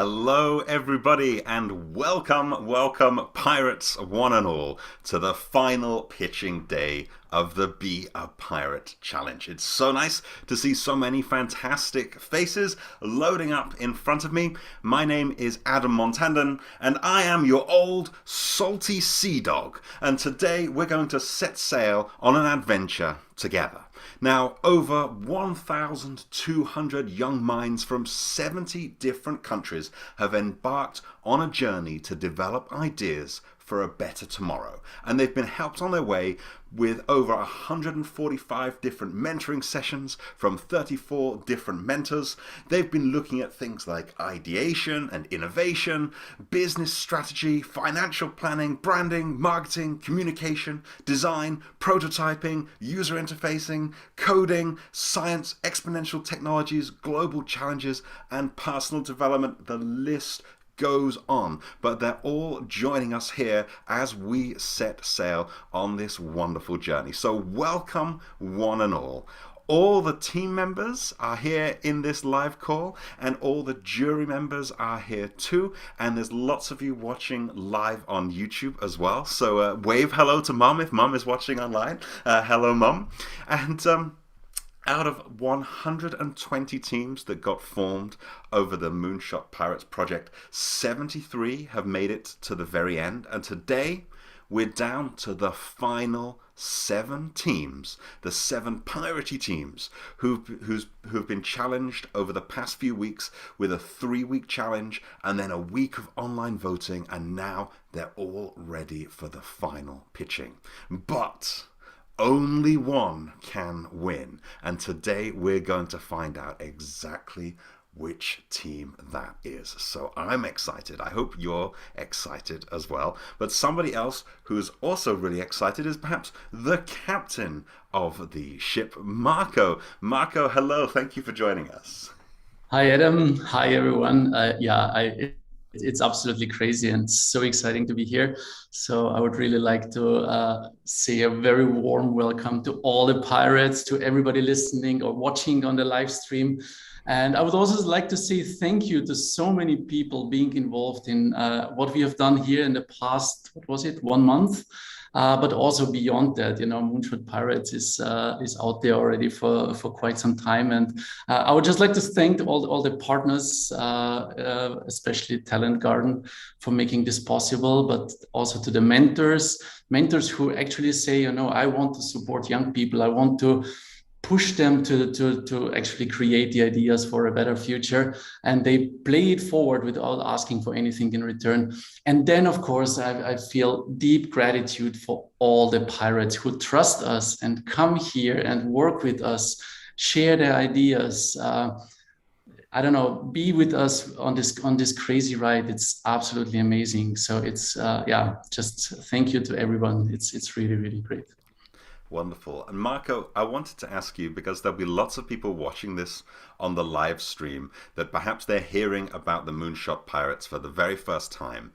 Hello, everybody, and welcome, pirates one and all, to the final pitching day of the Be a Pirate Challenge. It's so nice to see so many fantastic faces loading up in front of me. My name is Adam Montandon, and I am your old salty sea dog. And today we're going to set sail on an adventure together. Now, over 1,200 young minds from 70 different countries have embarked on a journey to develop ideas for a better tomorrow. And they've been helped on their way with over 145 different mentoring sessions from 34 different mentors. They've been looking at things like ideation and innovation, business strategy, financial planning, branding, marketing, communication, design, prototyping, user interfacing, coding, science, exponential technologies, global challenges, and personal development. The list goes on, but they're all joining us here as we set sail on this wonderful journey. So welcome one and all. All the team members are here in this live call, and all the jury members are here too, and there's lots of you watching live on YouTube as well. So wave hello to Mum if Mum is watching online. Hello Mum. And out of 120 teams that got formed over the Moonshot Pirates project, 73 have made it to the very end. And today, we're down to the final 7 teams, the 7 piratey teams who've been challenged over the past few weeks with a 3-week challenge and then a week of online voting. And now they're all ready for the final pitching. But only one can win, and today we're going to find out exactly which team that is. So I'm excited. I hope you're excited as well. But somebody else who's also really excited is perhaps the captain of the ship, Marco. Marco, hello. Thank you for joining us. Hi, Adam. Hi, everyone. It's absolutely crazy and so exciting to be here. So I would really like to say a very warm welcome to all the pirates, to everybody listening or watching on the live stream. And I would also like to say thank you to so many people being involved in what we have done here in the past, 1 month? But also beyond that, Moonshot Pirates is out there already for quite some time. And I would just like to thank all the partners, especially Talent Garden, for making this possible, but also to the mentors who actually say, I want to support young people. I want to push them to actually create the ideas for a better future, and they play it forward without asking for anything in return. And then, of course, I feel deep gratitude for all the pirates who trust us and come here and work with us, share their ideas. Be with us on this crazy ride. It's absolutely amazing. So it's just thank you to everyone. It's really, really great. Wonderful. And Marco, I wanted to ask you, because there'll be lots of people watching this on the live stream, that perhaps they're hearing about the Moonshot Pirates for the very first time.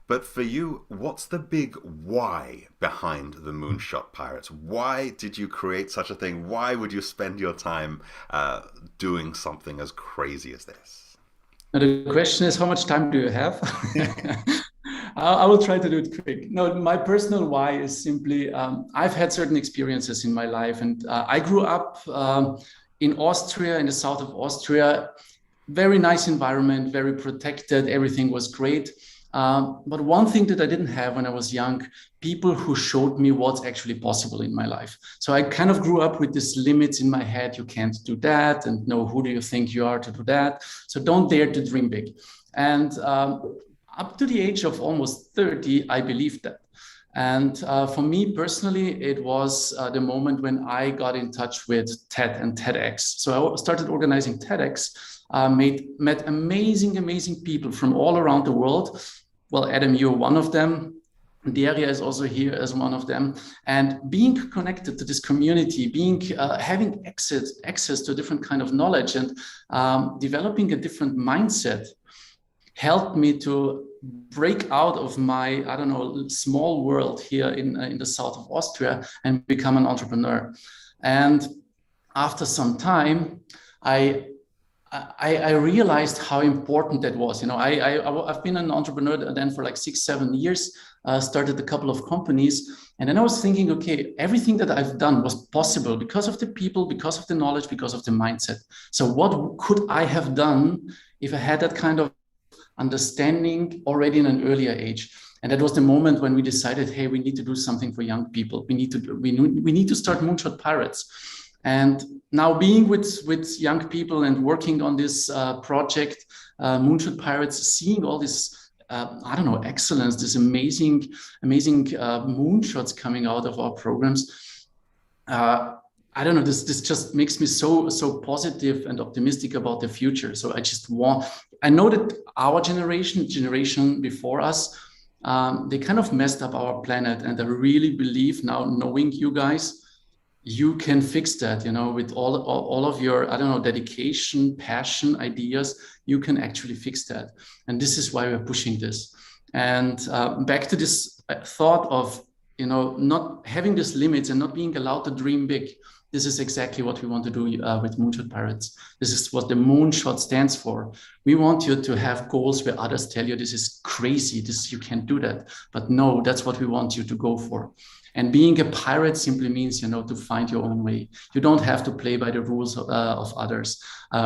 But for you, what's the big why behind the Moonshot Pirates? Why did you create such a thing? Why would you spend your time doing something as crazy as this? Now the question is, how much time do you have? I will try to do it quick. No, my personal why is simply I've had certain experiences in my life, and I grew up in Austria, in the south of Austria. Very nice environment, very protected. Everything was great. But one thing that I didn't have when I was young, people who showed me what's actually possible in my life. So I kind of grew up with these limits in my head. You can't do that. And no, who do you think you are to do that? So don't dare to dream big. And up to the age of almost 30, I believed that. And for me personally, it was the moment when I got in touch with TED and TEDx. So I started organizing TEDx, met amazing people from all around the world. Well, Adam, you're one of them. Daria is also here as one of them. And being connected to this community, having access to a different kind of knowledge and developing a different mindset helped me to break out of my, small world here in the south of Austria and become an entrepreneur. And after some time, I I realized how important that was. I've been an entrepreneur then for like 6-7 years, started a couple of companies. And then I was thinking, okay, everything that I've done was possible because of the people, because of the knowledge, because of the mindset. So what could I have done if I had that kind of understanding already in an earlier age? And that was the moment when we decided, hey, we need to do something for young people. We need to start Moonshot Pirates. And now being with young people and working on this project, Moonshot Pirates, seeing all this excellence, this amazing moonshots coming out of our programs. This just makes me so positive and optimistic about the future. So I know that our generation before us, they kind of messed up our planet, and I really believe now, knowing you guys, you can fix that, with all of your, dedication, passion, ideas, you can actually fix that. And this is why we're pushing this. And back to this thought of, not having these limits and not being allowed to dream big. This is exactly what we want to do with Moonshot Pirates. This is what the Moonshot stands for. We want you to have goals where others tell you this is crazy, you can't do that. But no, that's what we want you to go for. And being a pirate simply means, to find your own way. You don't have to play by the rules of others.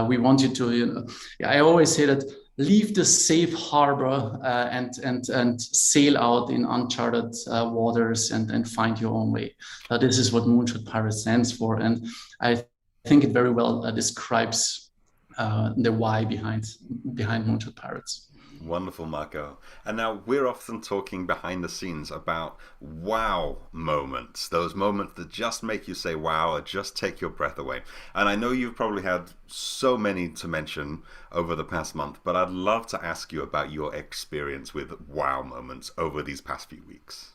We want you to, I always say that, leave the safe harbor and sail out in uncharted waters and find your own way. This is what Moonshot Pirates stands for. And I think it very well describes the why behind Moonshot Pirates. Wonderful, Marco. And now we're often talking behind the scenes about wow moments, those moments that just make you say wow or just take your breath away. And I know you've probably had so many to mention over the past month, but I'd love to ask you about your experience with wow moments over these past few weeks.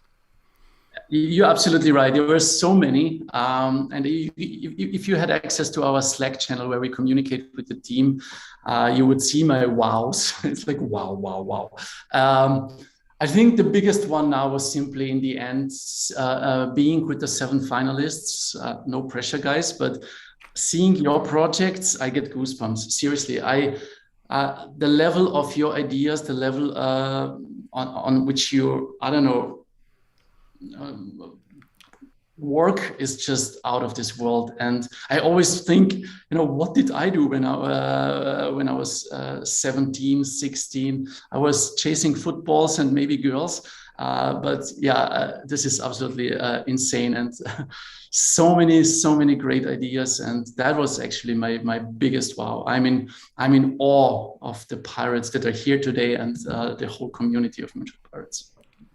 You're absolutely right. There were so many. And if you had access to our Slack channel where we communicate with the team, you would see my wows. It's like, wow. I think the biggest one now was simply in the end, being with the 7 finalists. No pressure, guys, but seeing your projects, I get goosebumps. Seriously, the level of your ideas, the level on which you, work is just out of this world. And I always think, what did I do when I was 17, 16? I was chasing footballs and maybe girls. But yeah, this is absolutely insane, and so many great ideas. And that was actually my biggest wow. I'm in awe of the pirates that are here today and the whole community of Moonshot Pirates.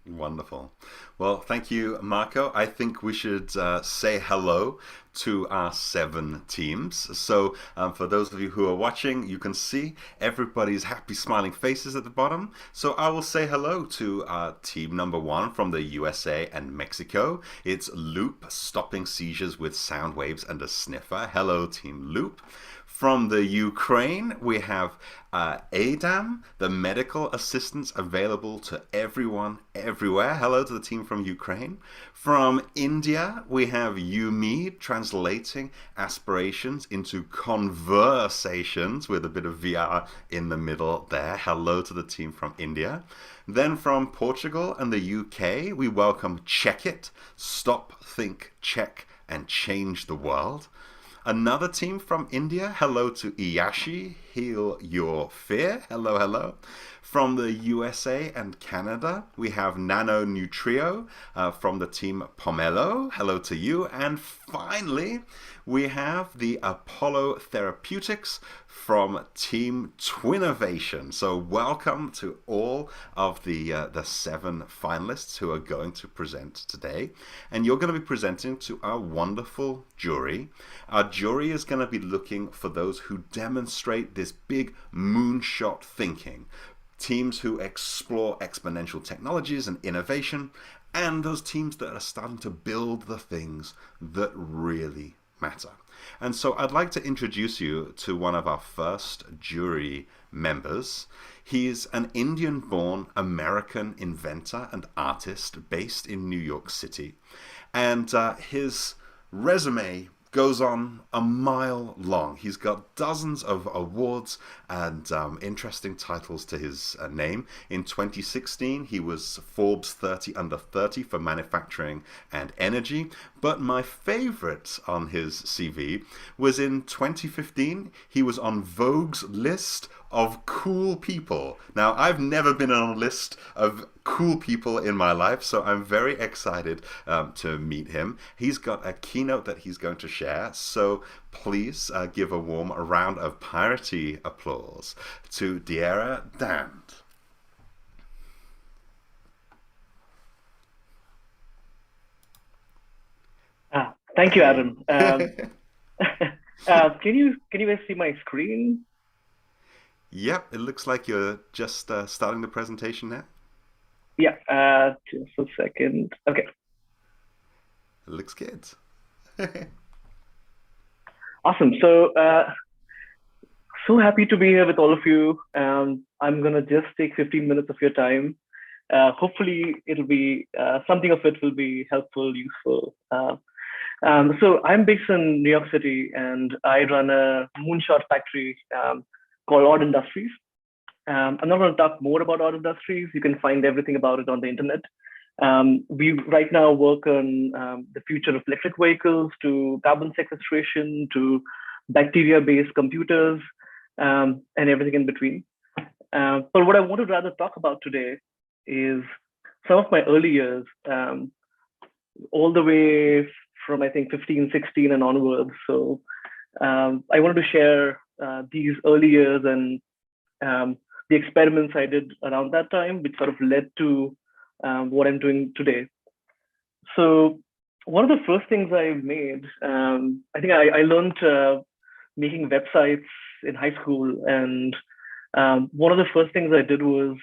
Wonderful. Well, thank you, Marco. I think we should say hello to our 7 teams. So for those of you who are watching, you can see everybody's happy smiling faces at the bottom. So I will say hello to team number 1 from the USA and Mexico. It's Loop, stopping seizures with sound waves and a sniffer. Hello, Team Loop. From the Ukraine, we have Idam, the medical assistance available to everyone, everywhere. Hello to the team from Ukraine. From India, we have UMEED, translating aspirations into conversations with a bit of VR in the middle there. Hello to the team from India. Then from Portugal and the UK, we welcome Check It, Stop, Think, Check, and Change the World. Another team from India, hello to Iashi, Heal Your Fear. Hello. From the USA and Canada, we have Nano Nutrio from the team Pomelo. Hello to you. And finally, we have the Apollo Therapeutics from Team Twinnovation. So welcome to all of the 7 finalists who are going to present today. And you're going to be presenting to our wonderful jury. Our jury is going to be looking for those who demonstrate this big moonshot thinking. Teams who explore exponential technologies and innovation, and those teams that are starting to build the things that really matter. And so I'd like to introduce you to one of our first jury members. He's an Indian-born American inventor and artist based in New York City. And his resume goes on a mile long. He's got dozens of awards and interesting titles to his name. In 2016, he was Forbes 30 Under 30 for manufacturing and energy. But my favorite on his CV was in 2015. He was on Vogue's list of cool people. Now, I've never been on a list of cool people in my life, so I'm very excited to meet him. He's got a keynote that he's going to share, so please give a warm round of piratey applause to Diera Dand. Thank you, Adam. Can you guys see my screen? Yep, it looks like you're just starting the presentation now. Yeah, just a second. Okay. It looks good. Awesome. So, so happy to be here with all of you. I'm gonna just take 15 minutes of your time. Hopefully, it'll be something of it will be helpful, useful. So I'm based in New York City, and I run a Moonshot factory called Odd Industries. I'm not going to talk more about Odd Industries. You can find everything about it on the internet. We right now work on the future of electric vehicles, to carbon sequestration, to bacteria-based computers, and everything in between. But what I want to rather talk about today is some of my early years, all the way from, I think, 15, 16 and onwards. So I wanted to share these early years and the experiments I did around that time, which sort of led to what I'm doing today. So one of the first things I made, I think I learned making websites in high school. And one of the first things I did was,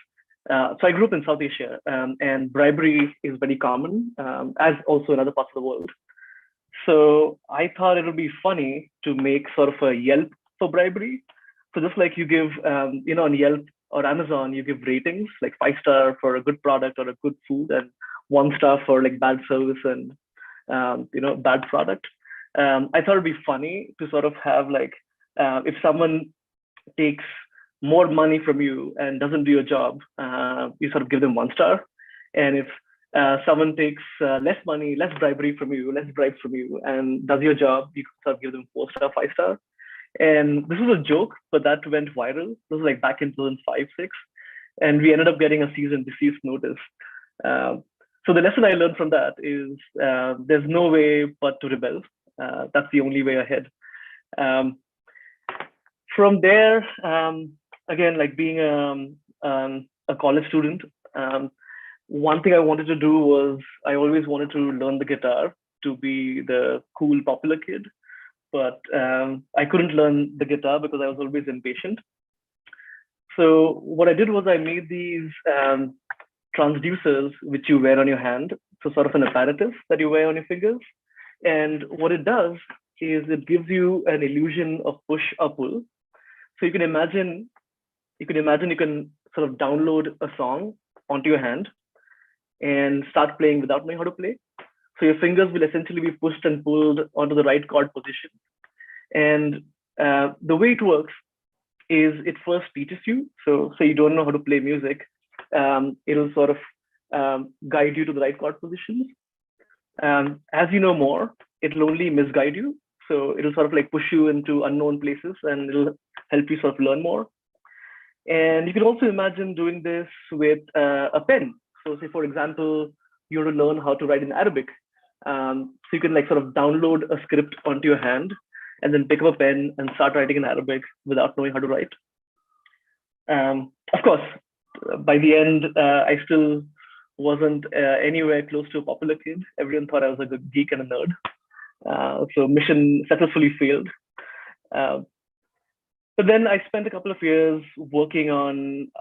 so I grew up in South Asia, and bribery is very common, as also in other parts of the world. So I thought it would be funny to make sort of a Yelp for bribery. So just like you give, on Yelp or Amazon, you give ratings, like 5-star for a good product or a good food, and 1-star for like bad service and, bad product. I thought it'd be funny to sort of have like, if someone takes more money from you and doesn't do your job, you sort of give them 1-star. And if someone takes less money, less bribery from you, less bribes from you, and does your job, you sort of give them 4-star, 5-star. And this was a joke, but that went viral. This was like back in 2005, 6, and we ended up getting a cease and desist notice. So the lesson I learned from that is there's no way but to rebel. That's the only way ahead. From there, again, like being a college student, one thing I wanted to do was I always wanted to learn the guitar to be the cool, popular kid. But I couldn't learn the guitar because I was always impatient. So what I did was I made these transducers, which you wear on your hand. So sort of an apparatus that you wear on your fingers. And what it does is it gives you an illusion of push or pull. So you can imagine you can sort of download a song onto your hand and start playing without knowing how to play. So your fingers will essentially be pushed and pulled onto the right chord position. And the way it works is it first teaches you. So say you don't know how to play music, it'll sort of guide you to the right chord positions. As you know more, it'll only misguide you. So it'll sort of like push you into unknown places, and it'll help you sort of learn more. And you can also imagine doing this with a pen. So say, for example, you want to learn how to write in Arabic. So you can like sort of download a script onto your hand and then pick up a pen and start writing in Arabic without knowing how to write. Of course, by the end, I still wasn't anywhere close to a popular kid. Everyone thought I was a good geek and a nerd. So mission successfully failed. But then I spent a couple of years working on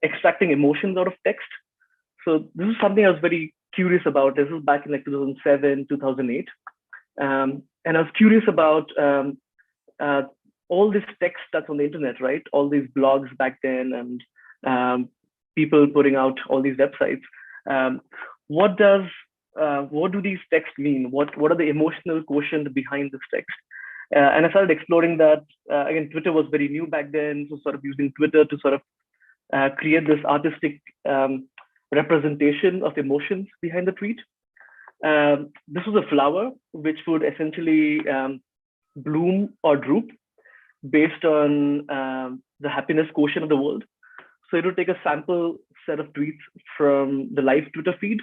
extracting emotions out of text. So this is something I was very curious about. This was back in like 2007, 2008. And I was curious about all this text that's on the internet, right? All these blogs back then, and people putting out all these websites. What does what do these texts mean? What are the emotional quotient behind this text? And I started exploring that. Again, Twitter was very new back then, so sort of using Twitter to sort of create this artistic representation of emotions behind the tweet. This was a flower which would essentially bloom or droop based on the happiness quotient of the world. So it would take a sample set of tweets from the live Twitter feed.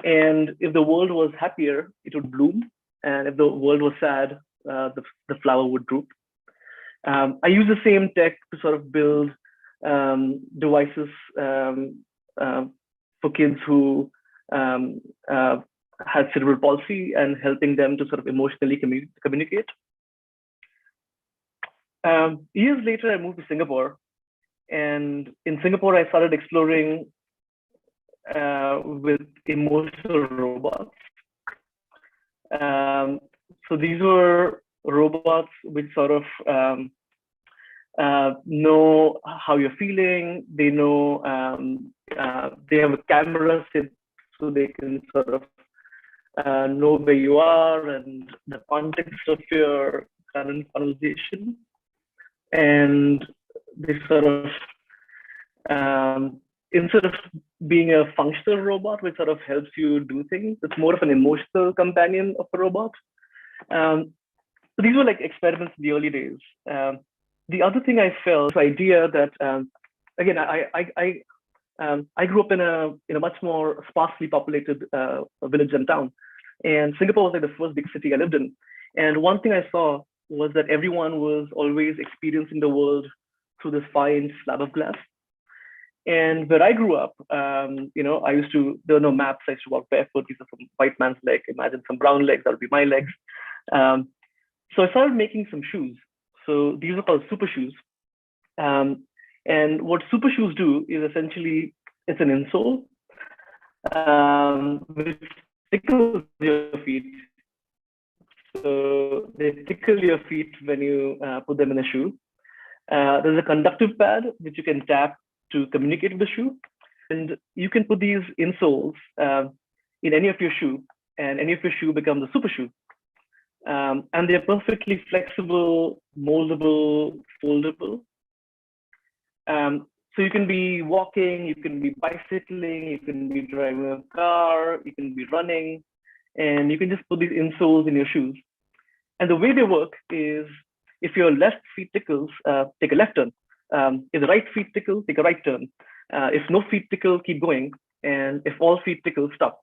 And if the world was happier, it would bloom. And if the world was sad, the flower would droop. I use the same tech to sort of build devices for kids who had cerebral palsy and helping them to sort of emotionally communicate. Years later, I moved to Singapore. And in Singapore, I started exploring with emotional robots. So these were robots which sort of know how you're feeling. They know, they have a camera so they can sort of know where you are and the context of your current conversation. And they sort of, instead of being a functional robot, which sort of helps you do things, it's more of an emotional companion of a robot. So these were like experiments in the early days. The other thing I felt, this idea that, again, I grew up in a much more sparsely populated village and town. And Singapore was like the first big city I lived in. And one thing I saw was that everyone was always experiencing the world through this 5-inch slab of glass. And where I grew up, you know, there were no maps. I used to walk barefoot. These are some white man's leg. Imagine some brown legs. That would be my legs. So I started making some shoes. So these are called super shoes. And what super shoes do is essentially, it's an insole which tickles your feet. So they tickle your feet when you put them in a shoe. There's a conductive pad which you can tap to communicate with the shoe. And you can put these insoles in any of your shoe, and any of your shoe becomes a super shoe. And they're perfectly flexible, moldable, foldable. So you can be walking, you can be bicycling, you can be driving a car, you can be running, and you can just put these insoles in your shoes. And the way they work is, if your left feet tickles, take a left turn. If the right feet tickle, take a right turn. If no feet tickle, keep going. And if all feet tickle, stop.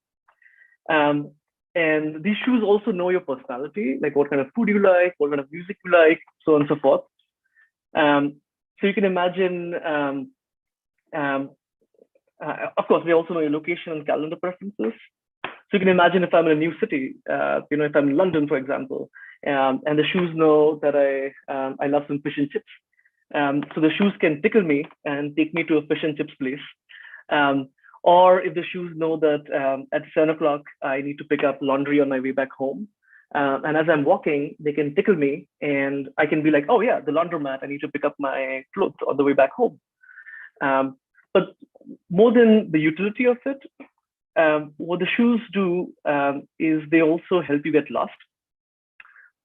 And these shoes also know your personality, like what kind of food you like, what kind of music you like, so on and so forth. So you can imagine, of course, they also know your location and calendar preferences. So you can imagine if I'm in a new city, you know, if I'm in London, for example, and the shoes know that I love some fish and chips. So the shoes can tickle me and take me to a fish and chips place. Or if the shoes know that at 7 o'clock, I need to pick up laundry on my way back home. And as I'm walking, they can tickle me and I can be like, oh yeah, the laundromat, I need to pick up my clothes on the way back home. But more than the utility of it, what the shoes do is they also help you get lost.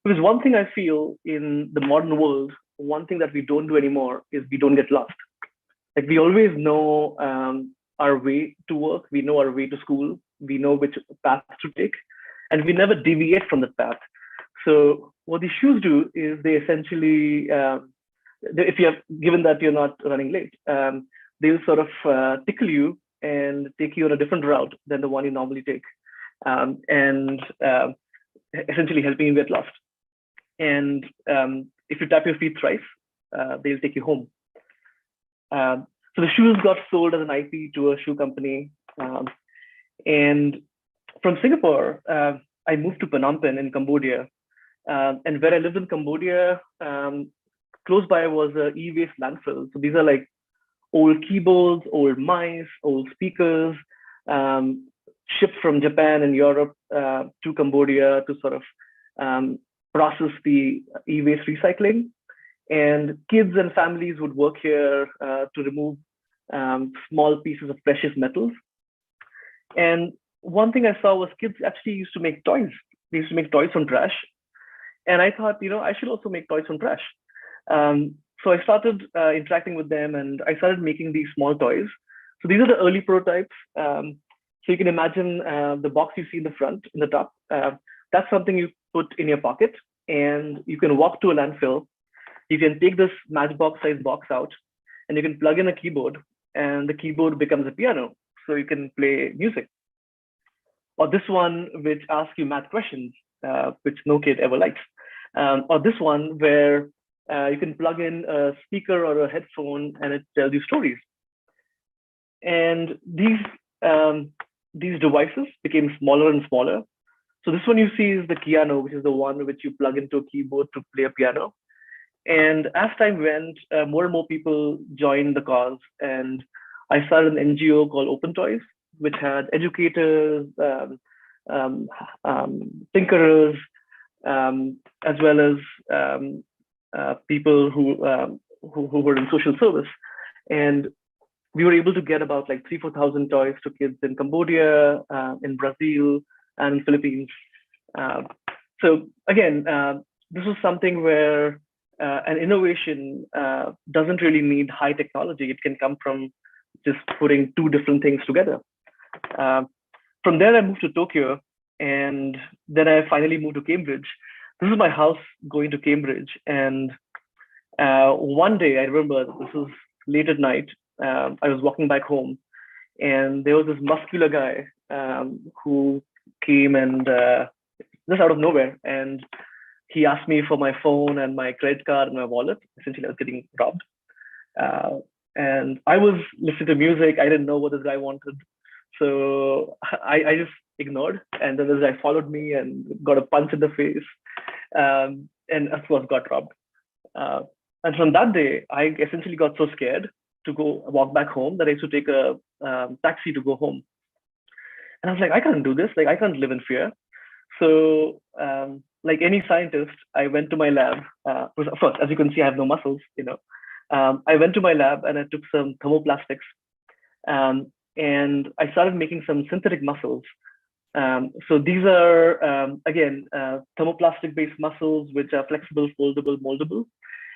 Because one thing I feel in the modern world, one thing that we don't do anymore is we don't get lost. Like we always know our way to work, we know our way to school, we know which path to take, and we never deviate from that path. So what these shoes do is they essentially, if you have, given that you're not running late, they'll sort of tickle you and take you on a different route than the one you normally take, and essentially helping you get lost. And if you tap your feet thrice, they'll take you home. So the shoes got sold as an IP to a shoe company. And from Singapore, I moved to Phnom Penh in Cambodia. And where I lived in Cambodia, close by was an e-waste landfill. So these are like old keyboards, old mice, old speakers, shipped from Japan and Europe to Cambodia to sort of process the e-waste recycling. And kids and families would work here to remove small pieces of precious metals. And one thing I saw was kids actually used to make toys. They used to make toys from trash. And I thought, I should also make toys from trash. So I started interacting with them, and I started making these small toys. So these are the early prototypes. So you can imagine the box you see in the front, in the top. That's something you put in your pocket, and you can walk to a landfill. You can take this matchbox size box out, and you can plug in a keyboard, and the keyboard becomes a piano. So you can play music. Or this one, which asks you math questions, which no kid ever likes. Or this one where you can plug in a speaker or a headphone and it tells you stories. And these devices became smaller and smaller. So this one you see is the Piano, which is the one which you plug into a keyboard to play a piano. And as time went, more and more people joined the cause. And I started an NGO called Open Toys, which had educators, tinkerers, as well as people who were in social service. And we were able to get about like 3,000-4,000 toys to kids in Cambodia, in Brazil, and in Philippines. So again, this was something where an innovation doesn't really need high technology. It can come from just putting two different things together. From there, I moved to Tokyo, and then I finally moved to Cambridge. This is my house going to Cambridge. And one day, I remember this was late at night. I was walking back home, and there was this muscular guy who came and just out of nowhere. And he asked me for my phone and my credit card and my wallet. Essentially, I was getting robbed. And I was listening to music. I didn't know what this guy wanted. So I just ignored. And then this guy followed me and got a punch in the face. And of course, got robbed. And from that day, I essentially got so scared to go walk back home that I used to take a taxi to go home. And I was like, I can't do this. Like, I can't live in fear. So like any scientist, I went to my lab. First, as you can see, I have no muscles, I went to my lab and I took some thermoplastics, and I started making some synthetic muscles. So these are, again, thermoplastic-based muscles, which are flexible, foldable, moldable.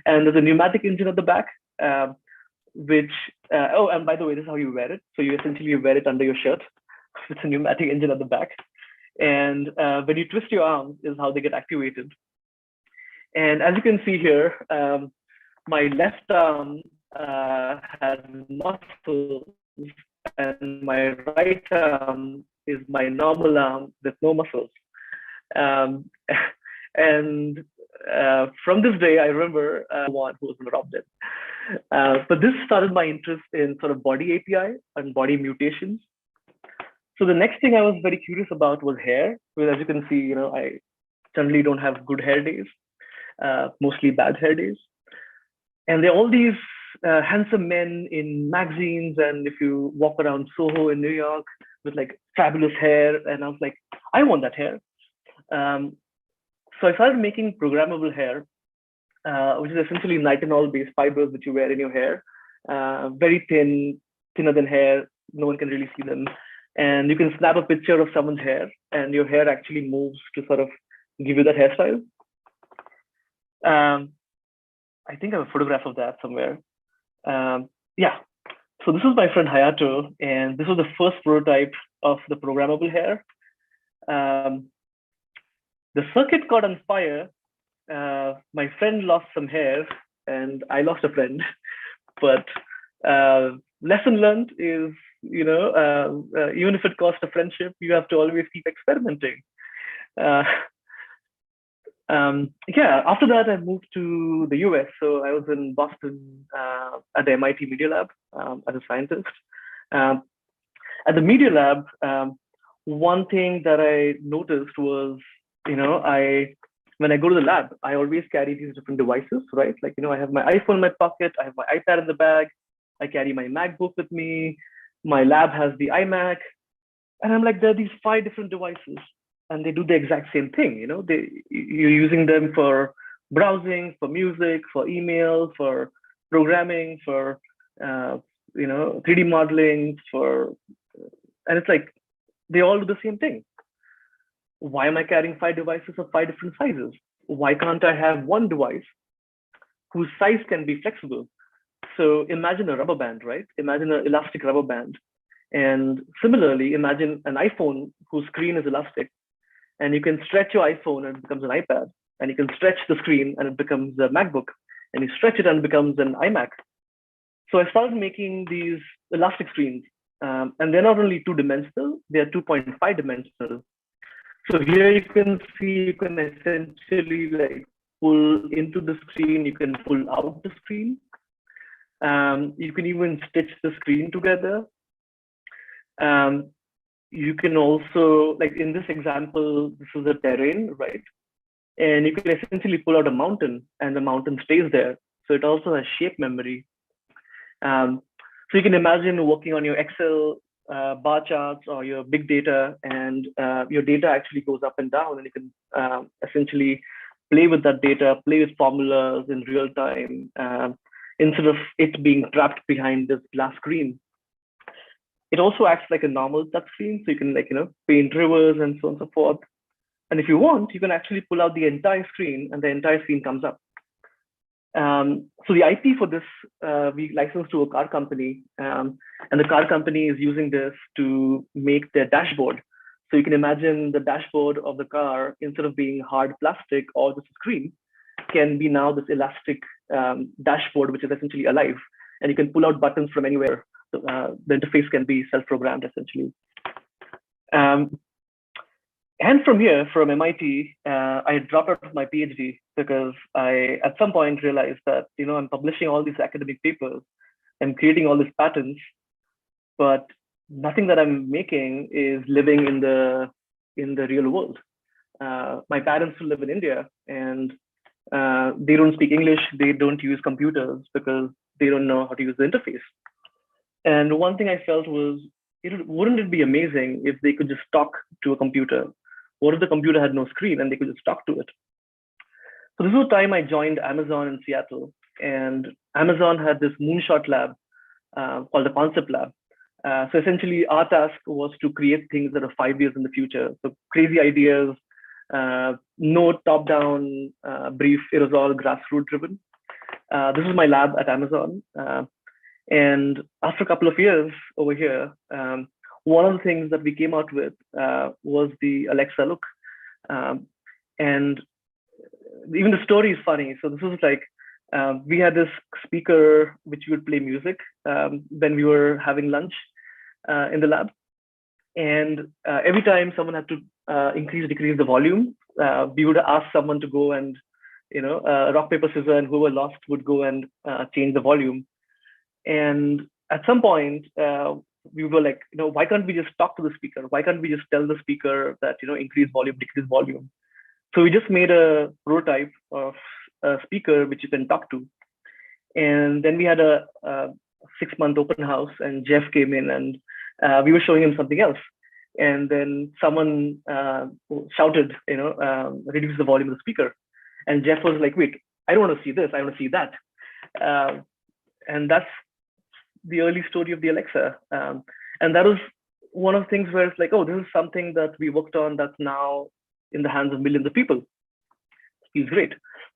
And there's a pneumatic engine at the back, which, and by the way, this is how you wear it. So you essentially wear it under your shirt. It's a pneumatic engine at the back. And when you twist your arms is how they get activated. And as you can see here, my left arm has muscles, and my right arm is my normal arm with no muscles. And from this day, I remember one who was robbed it. But this started my interest in sort of body API and body mutations. So the next thing I was very curious about was hair, because as you can see, I generally don't have good hair days, mostly bad hair days. And there are all these handsome men in magazines, and if you walk around Soho in New York with like fabulous hair, and I was like, I want that hair. So I started making programmable hair, which is essentially nitinol-based fibers that you wear in your hair, very thin, thinner than hair. No one can really see them. And you can snap a picture of someone's hair, and your hair actually moves to sort of give you that hairstyle. I think I have a photograph of that somewhere. Yeah. So this was my friend Hayato, and this was the first prototype of the programmable hair. The circuit caught on fire. My friend lost some hair, and I lost a friend. But lesson learned is, even if it costs a friendship, you have to always keep experimenting. Yeah, after that, I moved to the US. So I was in Boston at the MIT Media Lab as a scientist. At the Media Lab, one thing that I noticed was, when I go to the lab, I always carry these different devices, right? Like, I have my iPhone in my pocket, I have my iPad in the bag, I carry my MacBook with me, my lab has the iMac, and I'm like, there are these 5 different devices, and they do the exact same thing. You're using them for browsing, for music, for email, for programming, for 3D modeling, and it's like, they all do the same thing. Why am I carrying 5 devices of 5 different sizes? Why can't I have one device whose size can be flexible? So imagine a rubber band, right? Imagine an elastic rubber band. And similarly, imagine an iPhone whose screen is elastic, and you can stretch your iPhone and it becomes an iPad, and you can stretch the screen and it becomes a MacBook, and you stretch it and it becomes an iMac. So I started making these elastic screens, and they're not only 2-dimensional, they're 2.5 dimensional. So here you can see, you can essentially like pull into the screen, you can pull out the screen. You can even stitch the screen together. You can also, like in this example, this is a terrain, right? And you can essentially pull out a mountain and the mountain stays there. So it also has shape memory. So you can imagine working on your Excel bar charts or your big data, and your data actually goes up and down, and you can essentially play with that data, play with formulas in real time, instead of it being trapped behind this glass screen. It also acts like a normal touch screen, so you can paint rivers and so on and so forth. And if you want, you can actually pull out the entire screen, and the entire screen comes up. So the IP for this, we licensed to a car company, and the car company is using this to make their dashboard. So you can imagine the dashboard of the car, instead of being hard plastic or just a screen, can be now this elastic dashboard, which is essentially alive, and you can pull out buttons from anywhere. So, the interface can be self-programmed essentially. And from here, from MIT, I dropped out of my PhD because I, at some point, realized that I'm publishing all these academic papers, I'm creating all these patents, but nothing that I'm making is living in the real world. My parents live in India, and they don't speak English. They don't use computers because they don't know how to use the interface. And one thing I felt was, wouldn't it be amazing if they could just talk to a computer? What if the computer had no screen and they could just talk to it? So this was the time I joined Amazon in Seattle, and Amazon had this Moonshot lab called the Concept Lab. So essentially, our task was to create things that are 5 years in the future. So crazy ideas, no top-down brief. It was all grassroots driven. This is my lab at Amazon. And after a couple of years over here, one of the things that we came out with was the Alexa Look. And even the story is funny. So this was like, we had this speaker which would play music when we were having lunch in the lab. And every time someone had to decrease the volume, we would ask someone to go and, rock, paper, scissors, and whoever lost would go and change the volume. And at some point, we were like, why can't we just talk to the speaker? Why can't we just tell the speaker that, increase volume, decrease volume? So we just made a prototype of a speaker which you can talk to. And then we had a 6-month open house, and Jeff came in, and we were showing him something else. And then someone shouted, reduce the volume of the speaker. And Jeff was like, wait, I don't want to see this, I want to see that. And that's the early story of the Alexa. And that was one of the things where it's like, oh, this is something that we worked on that's now in the hands of millions of people. It feels great.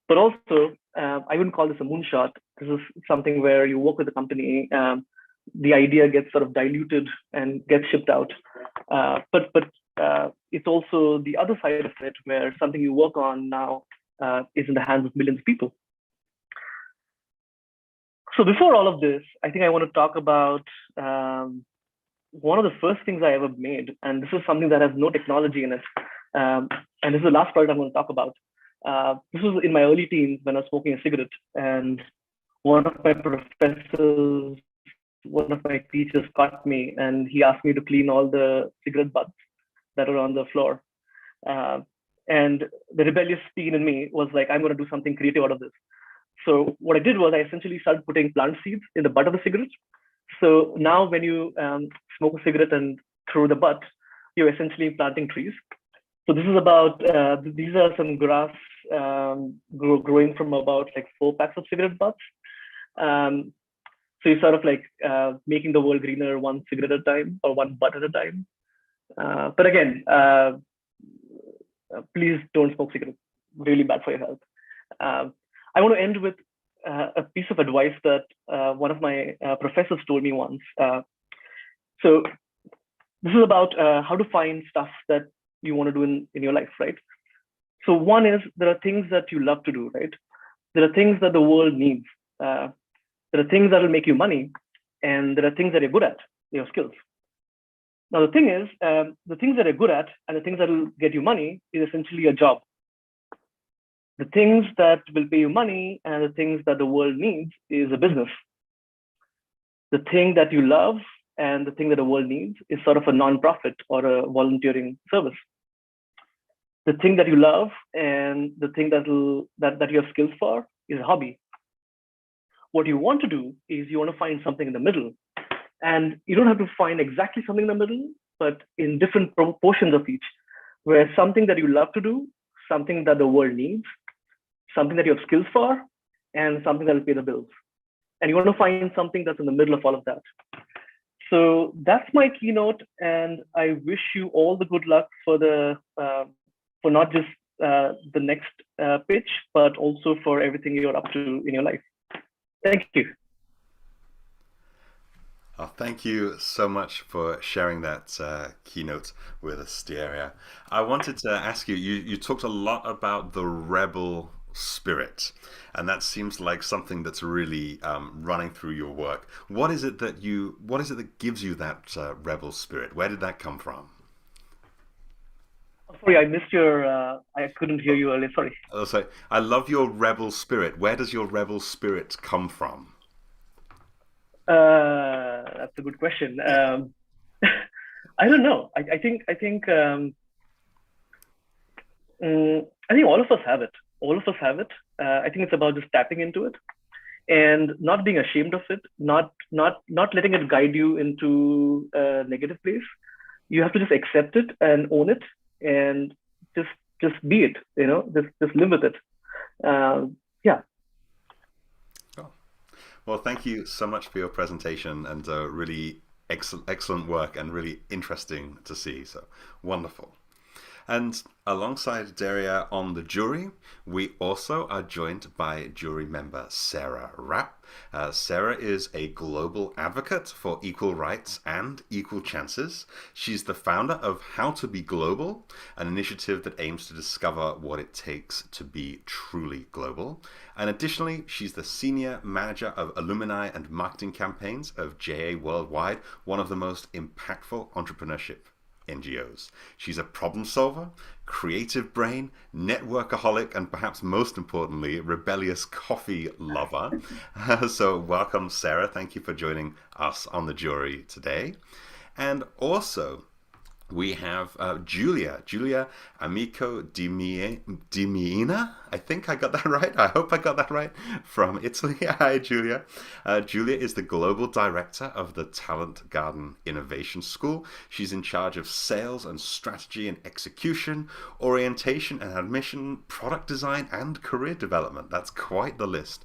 But also, I wouldn't call this a moonshot. This is something where you work with a company, the idea gets sort of diluted and gets shipped out. But it's also the other side of it, where something you work on now is in the hands of millions of people. So before all of this, I think I want to talk about one of the first things I ever made. And this is something that has no technology in it. And this is the last part I'm going to talk about. This was in my early teens when I was smoking a cigarette. And one of my professors, one of my teachers caught me, and he asked me to clean all the cigarette butts that were on the floor. And the rebellious teen in me was like, I'm going to do something creative out of this. So what I did was I essentially started putting plant seeds in the butt of the cigarette. So now when you smoke a cigarette and throw the butt, you're essentially planting trees. So this is about, these are some grass growing from about like 4 packs of cigarette butts. So you're sort of like making the world greener one cigarette at a time, or one butt at a time. But again, please don't smoke cigarettes. Really bad for your health. I want to end with a piece of advice that one of my professors told me once. So this is about how to find stuff that you want to do in your life, right? So one is, there are things that you love to do, right? There are things that the world needs. There are things that will make you money, and there are things that you're good at, your skills. Now, the thing is, the things that you're good at and the things that will get you money is essentially a job. The things that will pay you money and the things that the world needs is a business. The thing that you love and the thing that the world needs is sort of a non-profit or a volunteering service. The thing that you love and the thing that you have skills for is a hobby. What you want to do is you want to find something in the middle. And you don't have to find exactly something in the middle, but in different proportions of each, where something that you love to do, something that the world needs, something that you have skills for, and something that will pay the bills. And you want to find something that's in the middle of all of that. So that's my keynote, and I wish you all the good luck for not just the next pitch, but also for everything you're up to in your life. Thank you. Oh, thank you so much for sharing that keynote with us, Daria. I wanted to ask you, you talked a lot about the rebel spirit, and that seems like something that's really running through your work. What is it that gives you that rebel spirit? Where did that come from? Sorry, I missed your, I couldn't hear you earlier, sorry. Oh, sorry. I love your rebel spirit. Where does your rebel spirit come from? That's a good question. I don't know. I think all of us have it. All of us have it. I think it's about just tapping into it and not being ashamed of it, not letting it guide you into a negative place. You have to just accept it and own it and just be it. Just live with it. Yeah. Well, thank you so much for your presentation, and really excellent work, and really interesting to see. So wonderful. And alongside Daria on the jury, we also are joined by jury member Sarah Rapp. Sarah is a global advocate for equal rights and equal chances. She's the founder of How to Be Global, an initiative that aims to discover what it takes to be truly global. And additionally, she's the senior manager of alumni and marketing campaigns of JA Worldwide, one of the most impactful entrepreneurship NGOs. She's a problem solver, creative brain, networkaholic, and perhaps most importantly, rebellious coffee lover. So welcome, Sarah. Thank you for joining us on the jury today. And also, we have Julia Amico Di Mina. I think I got that right. I hope I got that right. From Italy. Hi, Julia. Julia is the global director of the Talent Garden Innovation School. She's in charge of sales and strategy and execution, orientation and admission, product design, and career development. That's quite the list.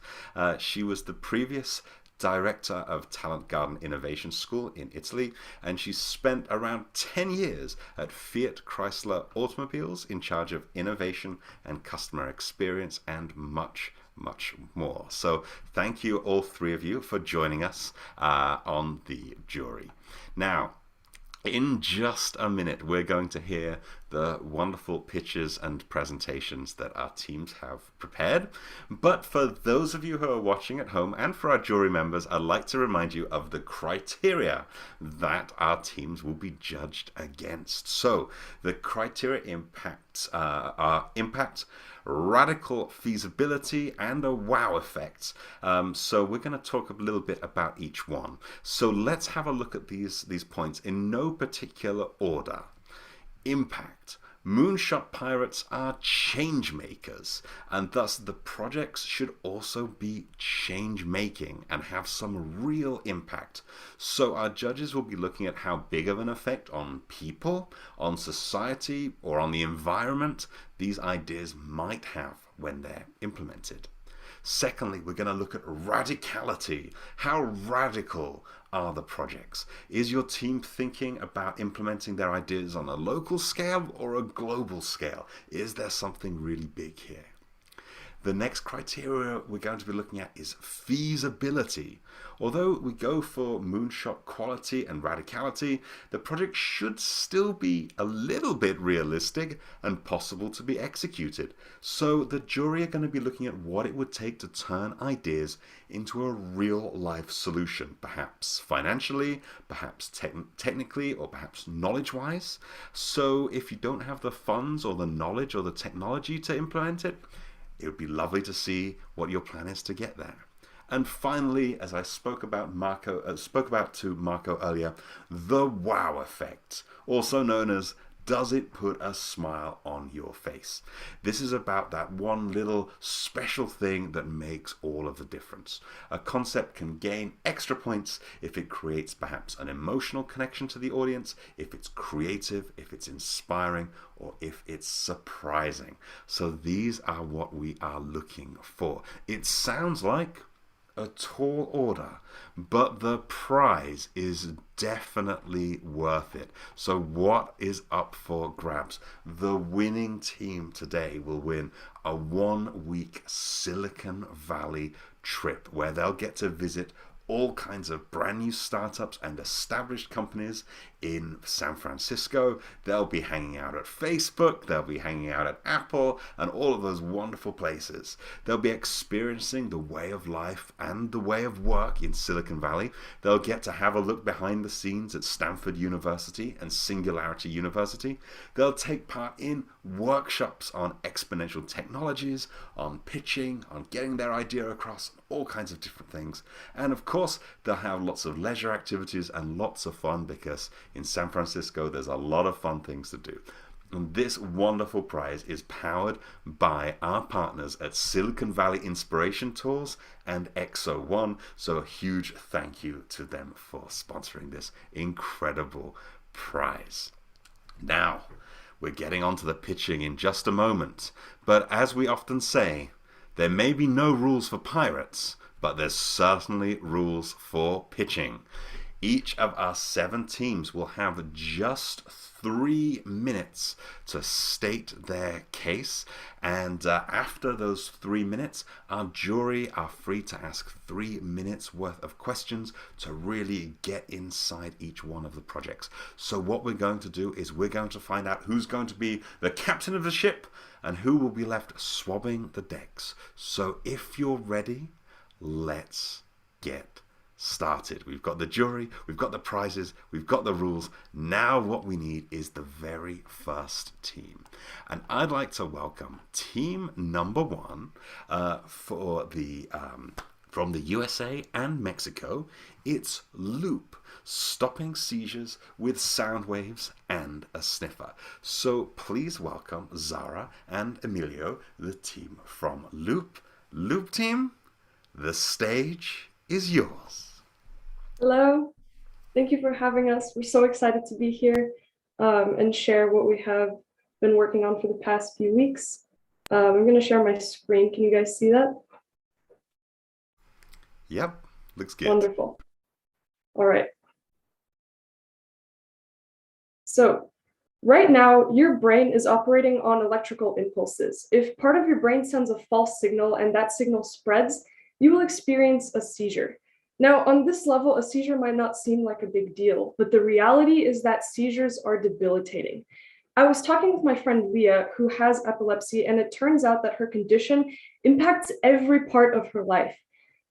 She was the previous director of Talent Garden Innovation School in Italy, and she's spent around 10 years at Fiat Chrysler Automobiles in charge of innovation and customer experience and much more. So thank you, all three of you, for joining us on the jury. Now, in just a minute, we're going to hear the wonderful pitches and presentations that our teams have prepared. But for those of you who are watching at home, and for our jury members, I'd like to remind you of the criteria that our teams will be judged against. So the criteria are impact, radical feasibility, and a wow effect. So we're going to talk a little bit about each one. So let's have a look at these points in no particular order. Impact. Moonshot pirates are change makers, and thus the projects should also be change making and have some real impact. So our judges will be looking at how big of an effect on people, on society, or on the environment these ideas might have when they're implemented. Secondly, we're going to look at radicality. How radical are the projects? Is your team thinking about implementing their ideas on a local scale or a global scale? Is there something really big here? The next criteria we're going to be looking at is feasibility. Although we go for moonshot quality and radicality, the project should still be a little bit realistic and possible to be executed. So the jury are going to be looking at what it would take to turn ideas into a real life solution, perhaps financially, perhaps technically, or perhaps knowledge-wise. So if you don't have the funds or the knowledge or the technology to implement it, it would be lovely to see what your plan is to get there. And finally, as I spoke about to Marco earlier, the wow effect, also known as does it put a smile on your face? This is about that one little special thing that makes all of the difference. A concept can gain extra points if it creates perhaps an emotional connection to the audience, if it's creative, if it's inspiring, or if it's surprising. So these are what we are looking for. It sounds like a tall order, but the prize is definitely worth it. So what is up for grabs? The winning team today will win a 1-week Silicon Valley trip where they'll get to visit all kinds of brand new startups and established companies in San Francisco. They'll be hanging out at Facebook, they'll be hanging out at Apple, and all of those wonderful places. They'll be experiencing the way of life and the way of work in Silicon Valley. They'll get to have a look behind the scenes at Stanford University and Singularity University. They'll take part in workshops on exponential technologies, on pitching, on getting their idea across, all kinds of different things. And of course, they'll have lots of leisure activities and lots of fun, because in San Francisco, there's a lot of fun things to do. And this wonderful prize is powered by our partners at Silicon Valley Inspiration Tours and EXO-1. So a huge thank you to them for sponsoring this incredible prize. Now, we're getting onto the pitching in just a moment. But as we often say, there may be no rules for pirates, but there's certainly rules for pitching. Each of our 7 teams will have just 3 minutes to state their case, and after those 3 minutes, our jury are free to ask 3 minutes worth of questions to really get inside each one of the projects. So what we're going to do is we're going to find out who's going to be the captain of the ship and who will be left swabbing the decks. So if you're ready, let's get started. We've got the jury, we've got the prizes, we've got the rules. Now what we need is the very first team. And I'd like to welcome team number 1 for the from the USA and Mexico. It's Loop, stopping seizures with sound waves and a sniffer. So please welcome Zara and Emilio, the team from Loop. Loop team, the stage is yours. Hello, thank you for having us. We're so excited to be here and share what we have been working on for the past few weeks. I'm going to share my screen. Can you guys see that? Yep, looks good. Wonderful. All right. So right now, your brain is operating on electrical impulses. If part of your brain sends a false signal and that signal spreads, you will experience a seizure. Now, on this level, a seizure might not seem like a big deal, but the reality is that seizures are debilitating. I was talking with my friend Leah, who has epilepsy, and it turns out that her condition impacts every part of her life.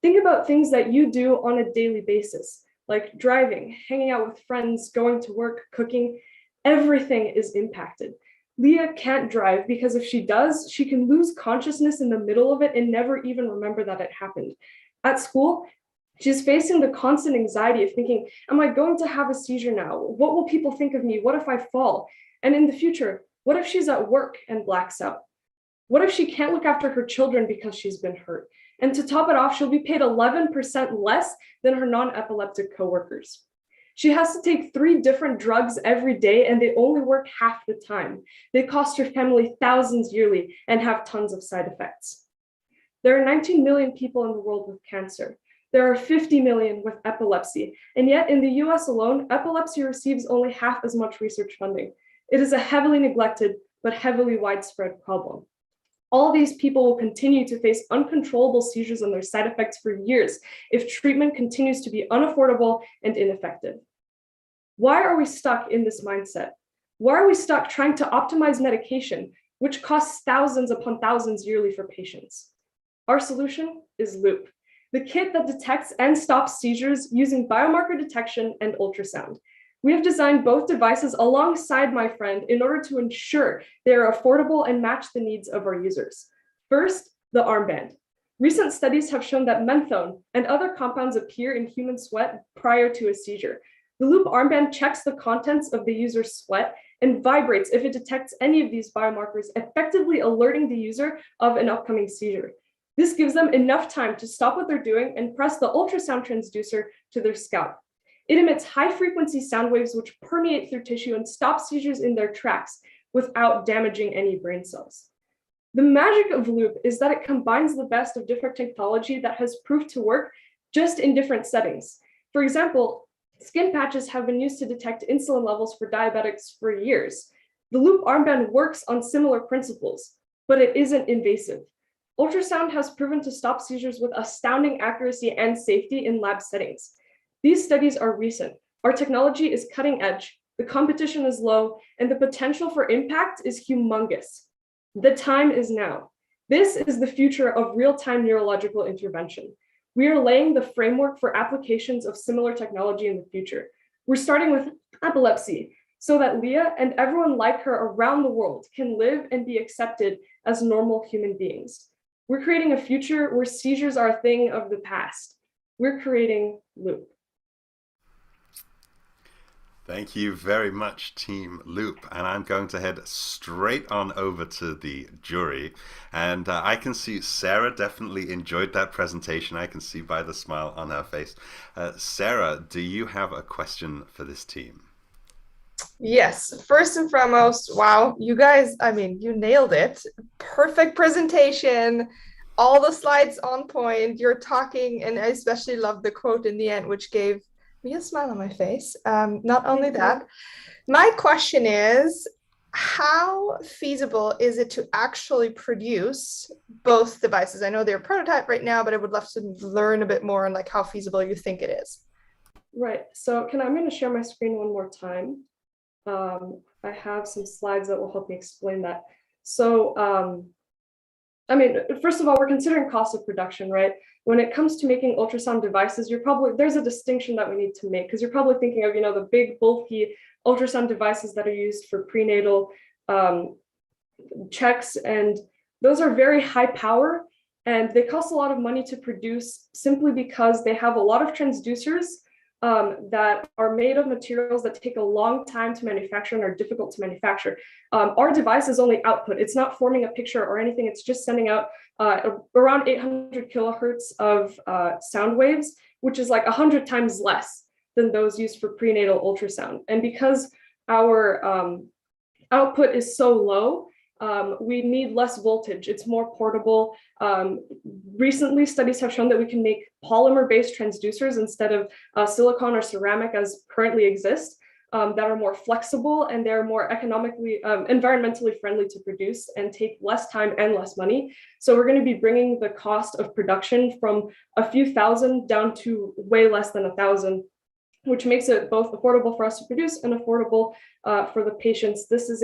Think about things that you do on a daily basis, like driving, hanging out with friends, going to work, cooking. Everything is impacted. Leah can't drive because if she does, she can lose consciousness in the middle of it and never even remember that it happened. At school, she's facing the constant anxiety of thinking, am I going to have a seizure now? What will people think of me? What if I fall? And in the future, what if she's at work and blacks out? What if she can't look after her children because she's been hurt? And to top it off, she'll be paid 11% less than her non-epileptic coworkers. She has to take 3 different drugs every day, and they only work half the time. They cost her family thousands yearly and have tons of side effects. There are 19 million people in the world with cancer. There are 50 million with epilepsy. And yet in the US alone, epilepsy receives only half as much research funding. It is a heavily neglected but heavily widespread problem. All these people will continue to face uncontrollable seizures and their side effects for years if treatment continues to be unaffordable and ineffective. Why are we stuck in this mindset? Why are we stuck trying to optimize medication, which costs thousands upon thousands yearly for patients? Our solution is Loop, the kit that detects and stops seizures using biomarker detection and ultrasound. We have designed both devices alongside my friend in order to ensure they are affordable and match the needs of our users. First, the armband. Recent studies have shown that menthone and other compounds appear in human sweat prior to a seizure. The Loop armband checks the contents of the user's sweat and vibrates if it detects any of these biomarkers, effectively alerting the user of an upcoming seizure. This gives them enough time to stop what they're doing and press the ultrasound transducer to their scalp. It emits high-frequency sound waves which permeate through tissue and stop seizures in their tracks without damaging any brain cells. The magic of Loop is that it combines the best of different technology that has proved to work just in different settings. For example, skin patches have been used to detect insulin levels for diabetics for years. The Loop armband works on similar principles, but it isn't invasive. Ultrasound has proven to stop seizures with astounding accuracy and safety in lab settings. These studies are recent. Our technology is cutting edge, the competition is low, and the potential for impact is humongous. The time is now. This is the future of real-time neurological intervention. We are laying the framework for applications of similar technology in the future. We're starting with epilepsy, so that Leah and everyone like her around the world can live and be accepted as normal human beings. We're creating a future where seizures are a thing of the past. We're creating Loop. Thank you very much, Team Loop. And I'm going to head straight on over to the jury. And I can see Sarah definitely enjoyed that presentation. I can see by the smile on her face. Sarah, do you have a question for this team? Yes, first and foremost, wow, you guys, I mean, you nailed it. Perfect presentation, all the slides on point. You're talking, and I especially love the quote in the end, which gave me a smile on my face. Not only that, my question is, how feasible is it to actually produce both devices? I know they're a prototype right now, but I would love to learn a bit more on like how feasible you think it is. Right, so I'm going to share my screen one more time. I have some slides that will help me explain that. So, I mean, first of all, we're considering cost of production, right? When it comes to making ultrasound devices, there's a distinction that we need to make, because you're probably thinking of, the big bulky ultrasound devices that are used for prenatal checks, and those are very high power, and they cost a lot of money to produce simply because they have a lot of transducers that are made of materials that take a long time to manufacture and are difficult to manufacture. Our device is only output. It's not forming a picture or anything. It's just sending out around 800 kilohertz of sound waves, which is like 100 times less than those used for prenatal ultrasound. And because our output is so low, we need less voltage. It's more portable. Recently, studies have shown that we can make polymer-based transducers instead of silicon or ceramic as currently exist, that are more flexible, and they're more economically, environmentally friendly to produce and take less time and less money. So we're going to be bringing the cost of production from a few thousand down to way less than 1,000, which makes it both affordable for us to produce and affordable for the patients. This is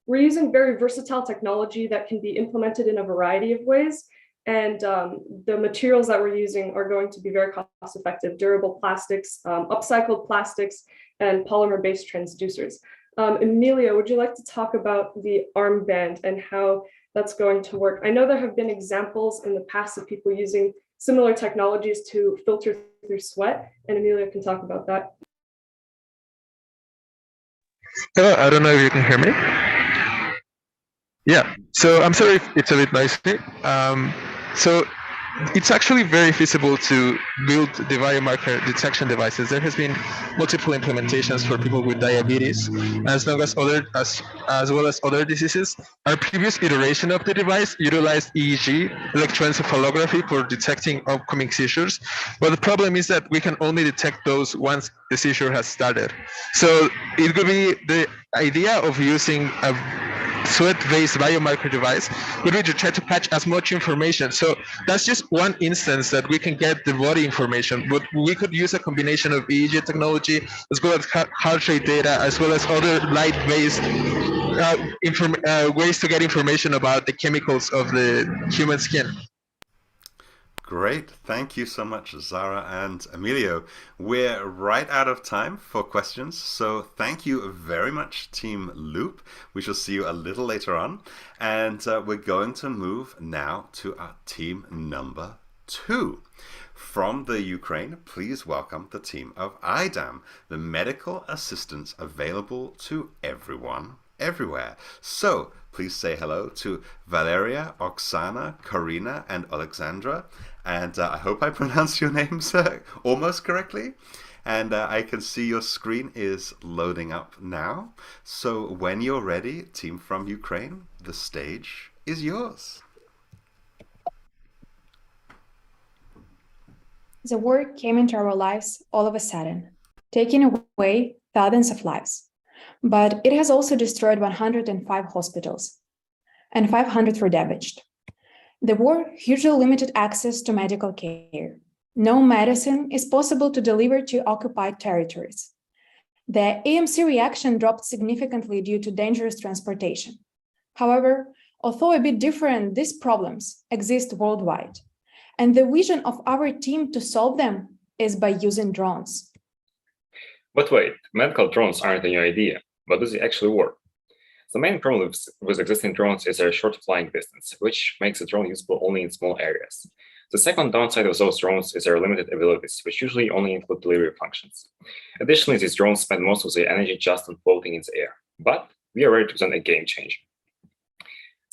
we're using very versatile technology that can be implemented in a variety of ways. And the materials that we're using are going to be very cost effective: durable plastics, upcycled plastics, and polymer-based transducers. Emilia, would you like to talk about the armband and how that's going to work? I know there have been examples in the past of people using similar technologies to filter through sweat, and Emilia can talk about that. Hello, I don't know if you can hear me. Yeah, so I'm sorry if it's a bit noisy. So it's actually very feasible to build the biomarker detection devices. There has been multiple implementations for people with diabetes, as long as as well as other diseases. Our previous iteration of the device utilized EEG, electroencephalography, for detecting upcoming seizures. But the problem is that we can only detect those once the seizure has started. So it could be the idea of using a sweat-based biomarker device would be to try to patch as much information. So that's just one instance that we can get the body information, but we could use a combination of EEG technology as well as heart rate data, as well as other light-based ways to get information about the chemicals of the human skin. Great. Thank you so much, Zara and Emilio. We're right out of time for questions, so thank you very much, Team Loop. We shall see you a little later on. And we're going to move now to our team number 2. From the Ukraine, please welcome the team of Idam, the medical assistance available to everyone, everywhere. So please say hello to Valeria, Oksana, Karina, and Alexandra. And I hope I pronounced your names almost correctly. And I can see your screen is loading up now. So when you're ready, team from Ukraine, the stage is yours. The war came into our lives all of a sudden, taking away thousands of lives. But it has also destroyed 105 hospitals, and 500 were damaged. The war hugely limited access to medical care. No medicine is possible to deliver to occupied territories. The AMC reaction dropped significantly due to dangerous transportation. However, although a bit different, these problems exist worldwide. And the vision of our team to solve them is by using drones. But wait, medical drones aren't a new idea, but do they actually work? The main problem with existing drones is their short flying distance, which makes a drone usable only in small areas. The second downside of those drones is their limited abilities, which usually only include delivery functions. Additionally, these drones spend most of their energy just on floating in the air. But we are ready to present a game changer.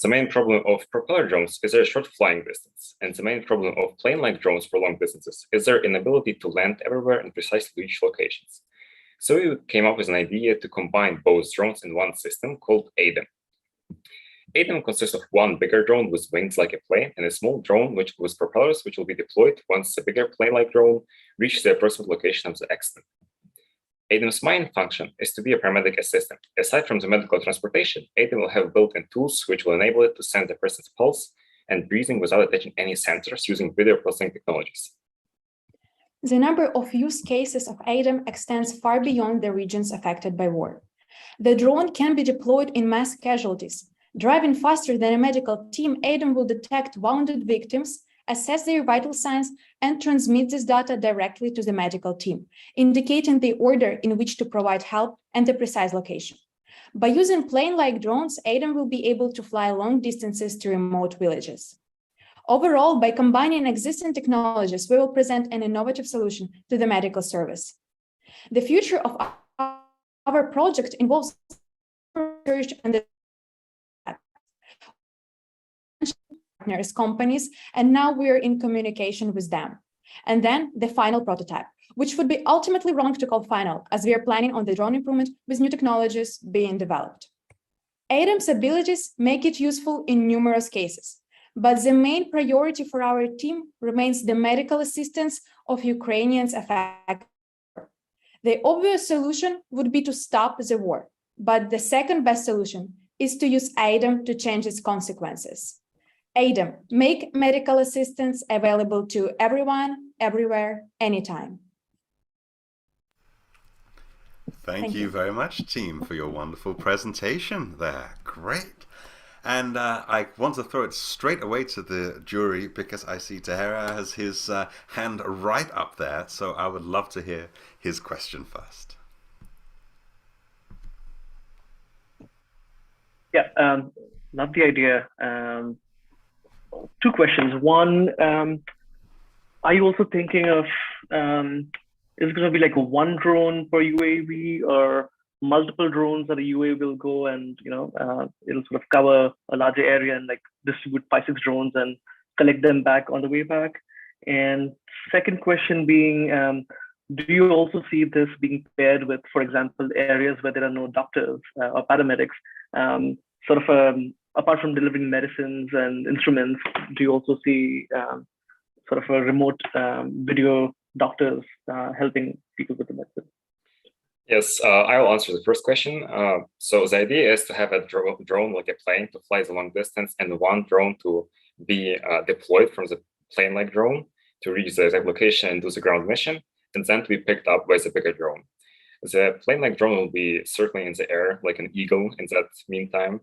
The main problem of propeller drones is their short flying distance, and the main problem of plane-like drones for long distances is their inability to land everywhere and precisely reach locations. So we came up with an idea to combine both drones in one system called Idam. Idam consists of one bigger drone with wings like a plane and a small drone with propellers which will be deployed once the bigger plane-like drone reaches the approximate location of the accident. Idam's main function is to be a paramedic assistant. Aside from the medical transportation, Idam will have built-in tools which will enable it to sense the person's pulse and breathing without attaching any sensors using video processing technologies. The number of use cases of Idam extends far beyond the regions affected by war. The drone can be deployed in mass casualties. Driving faster than a medical team, Idam will detect wounded victims, assess their vital signs, and transmit this data directly to the medical team, indicating the order in which to provide help and the precise location. By using plane-like drones, Idam will be able to fly long distances to remote villages. Overall, by combining existing technologies, we will present an innovative solution to the medical service. The future of our project involves research and the partners, companies, and now we're in communication with them. And then the final prototype, which would be ultimately wrong to call final, as we are planning on the drone improvement with new technologies being developed. Idam's abilities make it useful in numerous cases. But the main priority for our team remains the medical assistance of Ukrainians affected. The obvious solution would be to stop the war, but the second best solution is to use Idam to change its consequences. Idam, make medical assistance available to everyone, everywhere, anytime. Thank you very much, team, for your wonderful presentation there. Great. And I want to throw it straight away to the jury because I see Tahera has his hand right up there. So I would love to hear his question first. Yeah, love the idea. Two questions. One, are you also thinking of, is it going to be like a one drone per UAV or multiple drones that a UAV will go and, it'll sort of cover a larger area and like distribute 5-6 drones and collect them back on the way back? And second question being, do you also see this being paired with, for example, areas where there are no doctors or paramedics? Apart from delivering medicines and instruments, do you also see sort of a remote video doctors helping people with the medicine? Yes, I will answer the first question. So the idea is to have a drone like a plane to fly the long distance, and one drone to be deployed from the plane-like drone to reach the exact location and do the ground mission, and then to be picked up by the bigger drone. The plane-like drone will be circling in the air like an eagle in that meantime,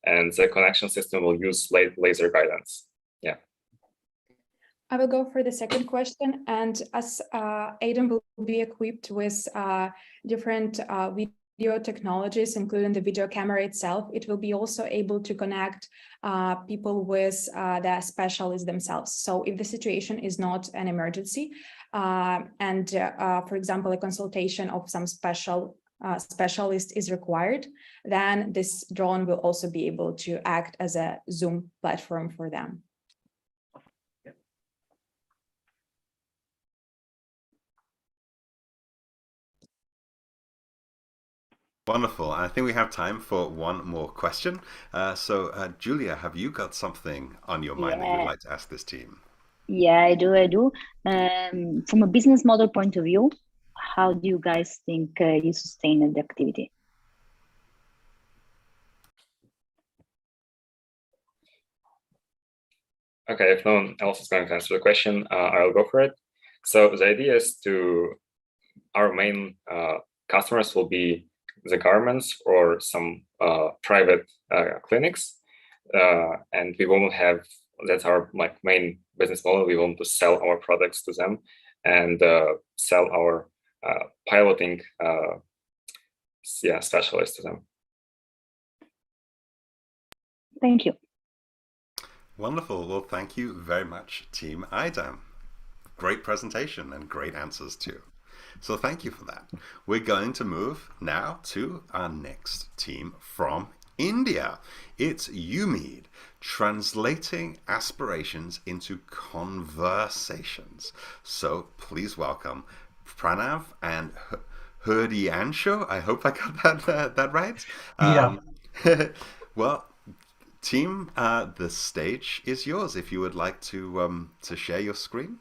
and the connection system will use laser guidance. Yeah. I will go for the second question, and as Idam will be equipped with different video technologies, including the video camera itself, it will be also able to connect people with the specialists themselves. So if the situation is not an emergency, and for example, a consultation of some specialist is required, then this drone will also be able to act as a Zoom platform for them. Wonderful. I think we have time for one more question. Julia, have you got something on your mind that you'd like to ask this team? Yeah, I do. From a business model point of view, how do you guys think you sustain the activity? Okay, if no one else is going to answer the question, I'll go for it. So the idea is our main customers will be the governments or some private clinics, and we won't have, that's our main business model. We want to sell our products to them and sell our piloting specialists to them. Thank you. Wonderful. Well, thank you very much, Team Idam. Great presentation and great answers too. So thank you for that. We're going to move now to our next team from India. It's UMEED, translating aspirations into conversations. So please welcome Pranav and Hridyanshu. I hope I got that right. Well, team, the stage is yours if you would like to share your screen.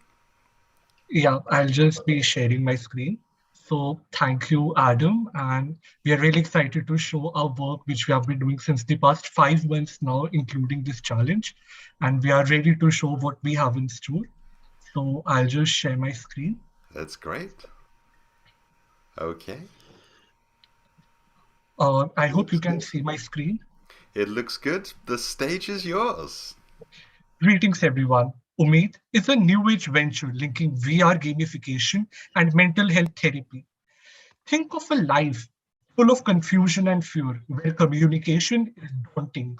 Yeah, I'll just be sharing my screen. So thank you, Adam. And we are really excited to show our work, which we have been doing since the past 5 months now, including this challenge. And we are ready to show what we have in store. So I'll just share my screen. That's great. Okay. I hope you can see my screen. It looks good. The stage is yours. Greetings, everyone. UMEED is a new age venture linking VR gamification and mental health therapy. Think of a life full of confusion and fear, where communication is daunting.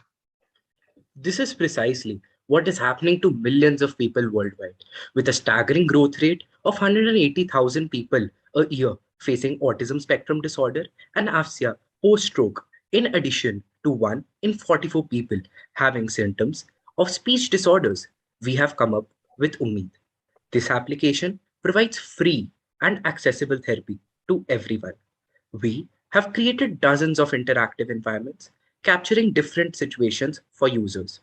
This is precisely what is happening to millions of people worldwide, with a staggering growth rate of 180,000 people a year facing autism spectrum disorder and aphasia post-stroke, in addition to 1 in 44 people having symptoms of speech disorders. We have come up with UMEED. This application provides free and accessible therapy to everyone. We have created dozens of interactive environments capturing different situations for users.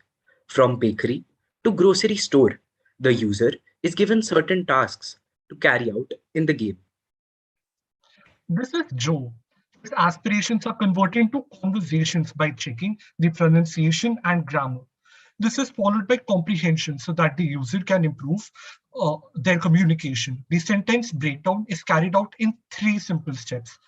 From bakery to grocery store, the user is given certain tasks to carry out in the game. This is Joe. His aspirations are converted into conversations by checking the pronunciation and grammar. This is followed by comprehension so that the user can improve their communication. The sentence breakdown is carried out in 3 simple steps.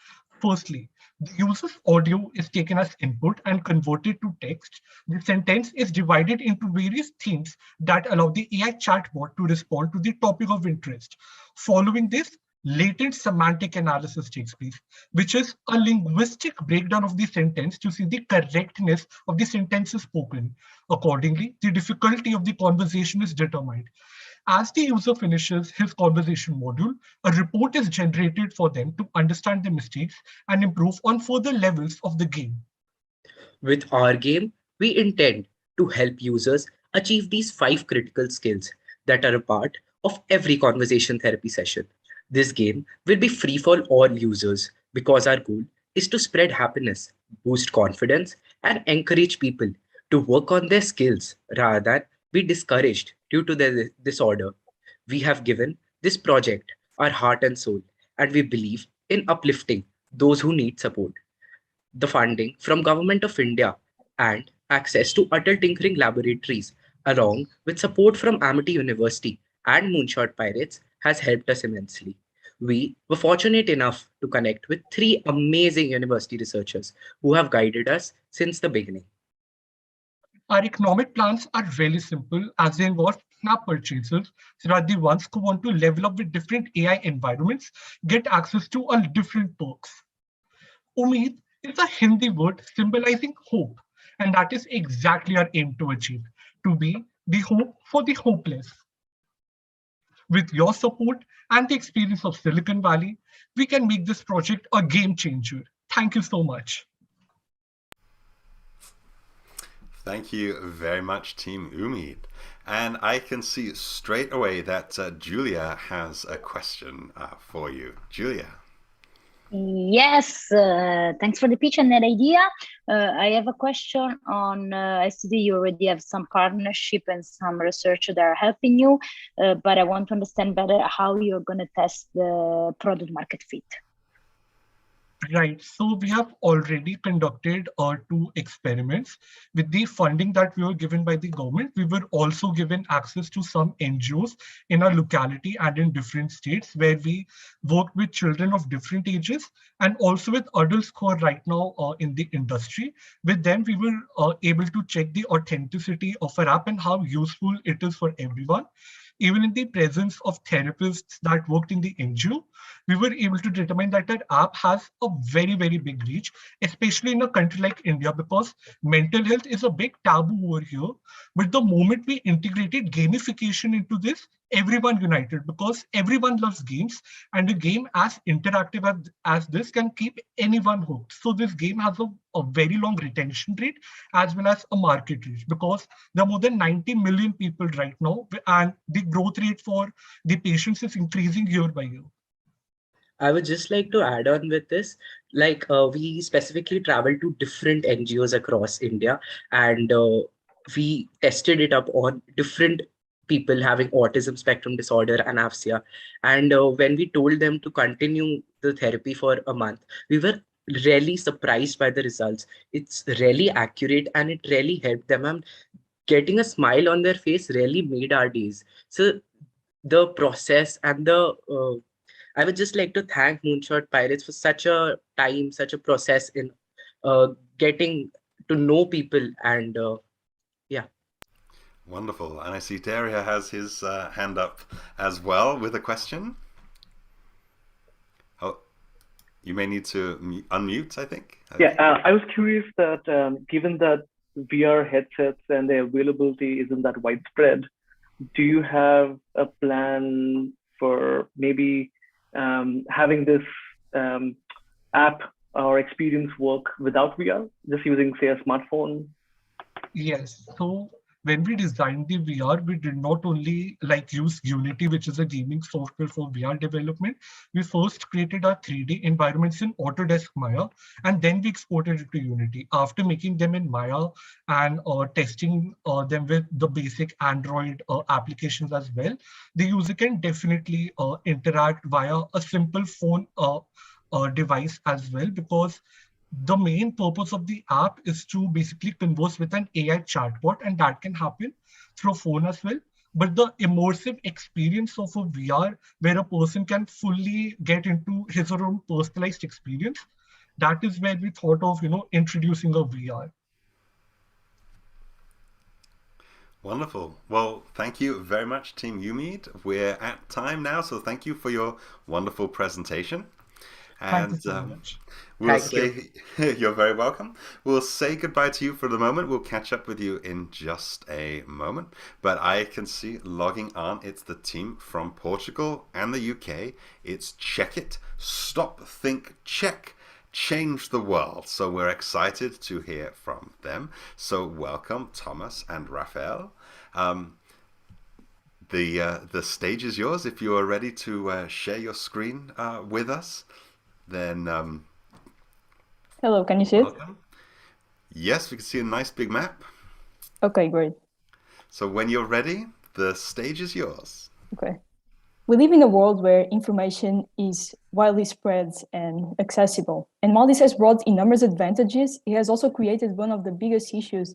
Firstly, the user's audio is taken as input and converted to text. The sentence is divided into various themes that allow the AI chatbot to respond to the topic of interest. Following this, latent semantic analysis takes place, which is a linguistic breakdown of the sentence to see the correctness of the sentences spoken. Accordingly, the difficulty of the conversation is determined. As the user finishes his conversation module, a report is generated for them to understand the mistakes and improve on further levels of the game. With our game, we intend to help users achieve these 5 critical skills that are a part of every conversation therapy session. This game will be free for all users because our goal is to spread happiness, boost confidence, and encourage people to work on their skills rather than be discouraged due to their disorder. We have given this project our heart and soul, and we believe in uplifting those who need support. The funding from Government of India and access to Atal Tinkering Laboratories, along with support from Amity University and Moonshot Pirates, has helped us immensely. We were fortunate enough to connect with 3 amazing university researchers who have guided us since the beginning. Our economic plans are really simple as they involve in-app purchases so that the ones who want to level up with different AI environments get access to a different perks. Umeed is a Hindi word symbolizing hope, and that is exactly our aim to achieve, to be the hope for the hopeless. With your support and the experience of Silicon Valley, we can make this project a game changer. Thank you so much. Thank you very much, Team Umeed. And I can see straight away that Julia has a question for you. Julia. Yes, thanks for the pitch and that idea. I have a question on, I see you already have some partnership and some research that are helping you, but I want to understand better how you're going to test the product market fit. Right. So we have already conducted 2 experiments with the funding that we were given by the government. We were also given access to some NGOs in our locality and in different states where we work with children of different ages and also with adults who are right now in the industry. With them, we were able to check the authenticity of our app and how useful it is for everyone. Even in the presence of therapists that worked in the NGO, we were able to determine that that app has a very, very big reach, especially in a country like India, because mental health is a big taboo over here. But the moment we integrated gamification into this, everyone united because everyone loves games, and a game as interactive as this can keep anyone hooked. So this game has a very long retention rate as well as a market reach because there are more than 90 million people right now, and the growth rate for the patients is increasing year by year. I would just like to add on with this, like we specifically traveled to different NGOs across India, and we tested it up on different people having autism spectrum disorder and aphasia. And when we told them to continue the therapy for a month, we were really surprised by the results. It's really accurate and it really helped them. And getting a smile on their face really made our days. So the process and the I would just like to thank Moonshot Pirates for such a time, such a process in getting to know people, and yeah. Wonderful. And I see Daria has his hand up as well with a question. Oh, you may need to unmute, I think. Yeah, I was curious that given that VR headsets and their availability isn't that widespread, do you have a plan for maybe having this app or experience work without VR, just using, say, a smartphone? Yes. So when we designed the VR, we did not only use Unity, which is a gaming software for VR development. We first created our 3D environments in Autodesk Maya, and then we exported it to Unity. After making them in Maya and testing them with the basic Android applications as well, the user can definitely interact via a simple phone device as well, because the main purpose of the app is to basically converse with an AI chatbot, and that can happen through phone as well. But the immersive experience of a VR where a person can fully get into his or her own personalized experience, that is where we thought of, introducing a VR. Wonderful. Well, thank you very much, Team UMEED. We're at time now, so thank you for your wonderful presentation. Thank you so much. We'll say you're very welcome. We'll say goodbye to you for the moment. We'll catch up with you in just a moment. But I can see logging on. It's the team from Portugal and the UK. It's Check It, Stop, Think, Check. change the world. So we're excited to hear from them. So welcome, Thomas and Rafael. The stage is yours. If you are ready to share your screen with us, then hello, can you see it? welcome. Yes, we can see a nice big map. Okay, great. So when you're ready, the stage is yours. Okay. We live in a world where information is widely spread and accessible. And while this has brought enormous advantages, it has also created one of the biggest issues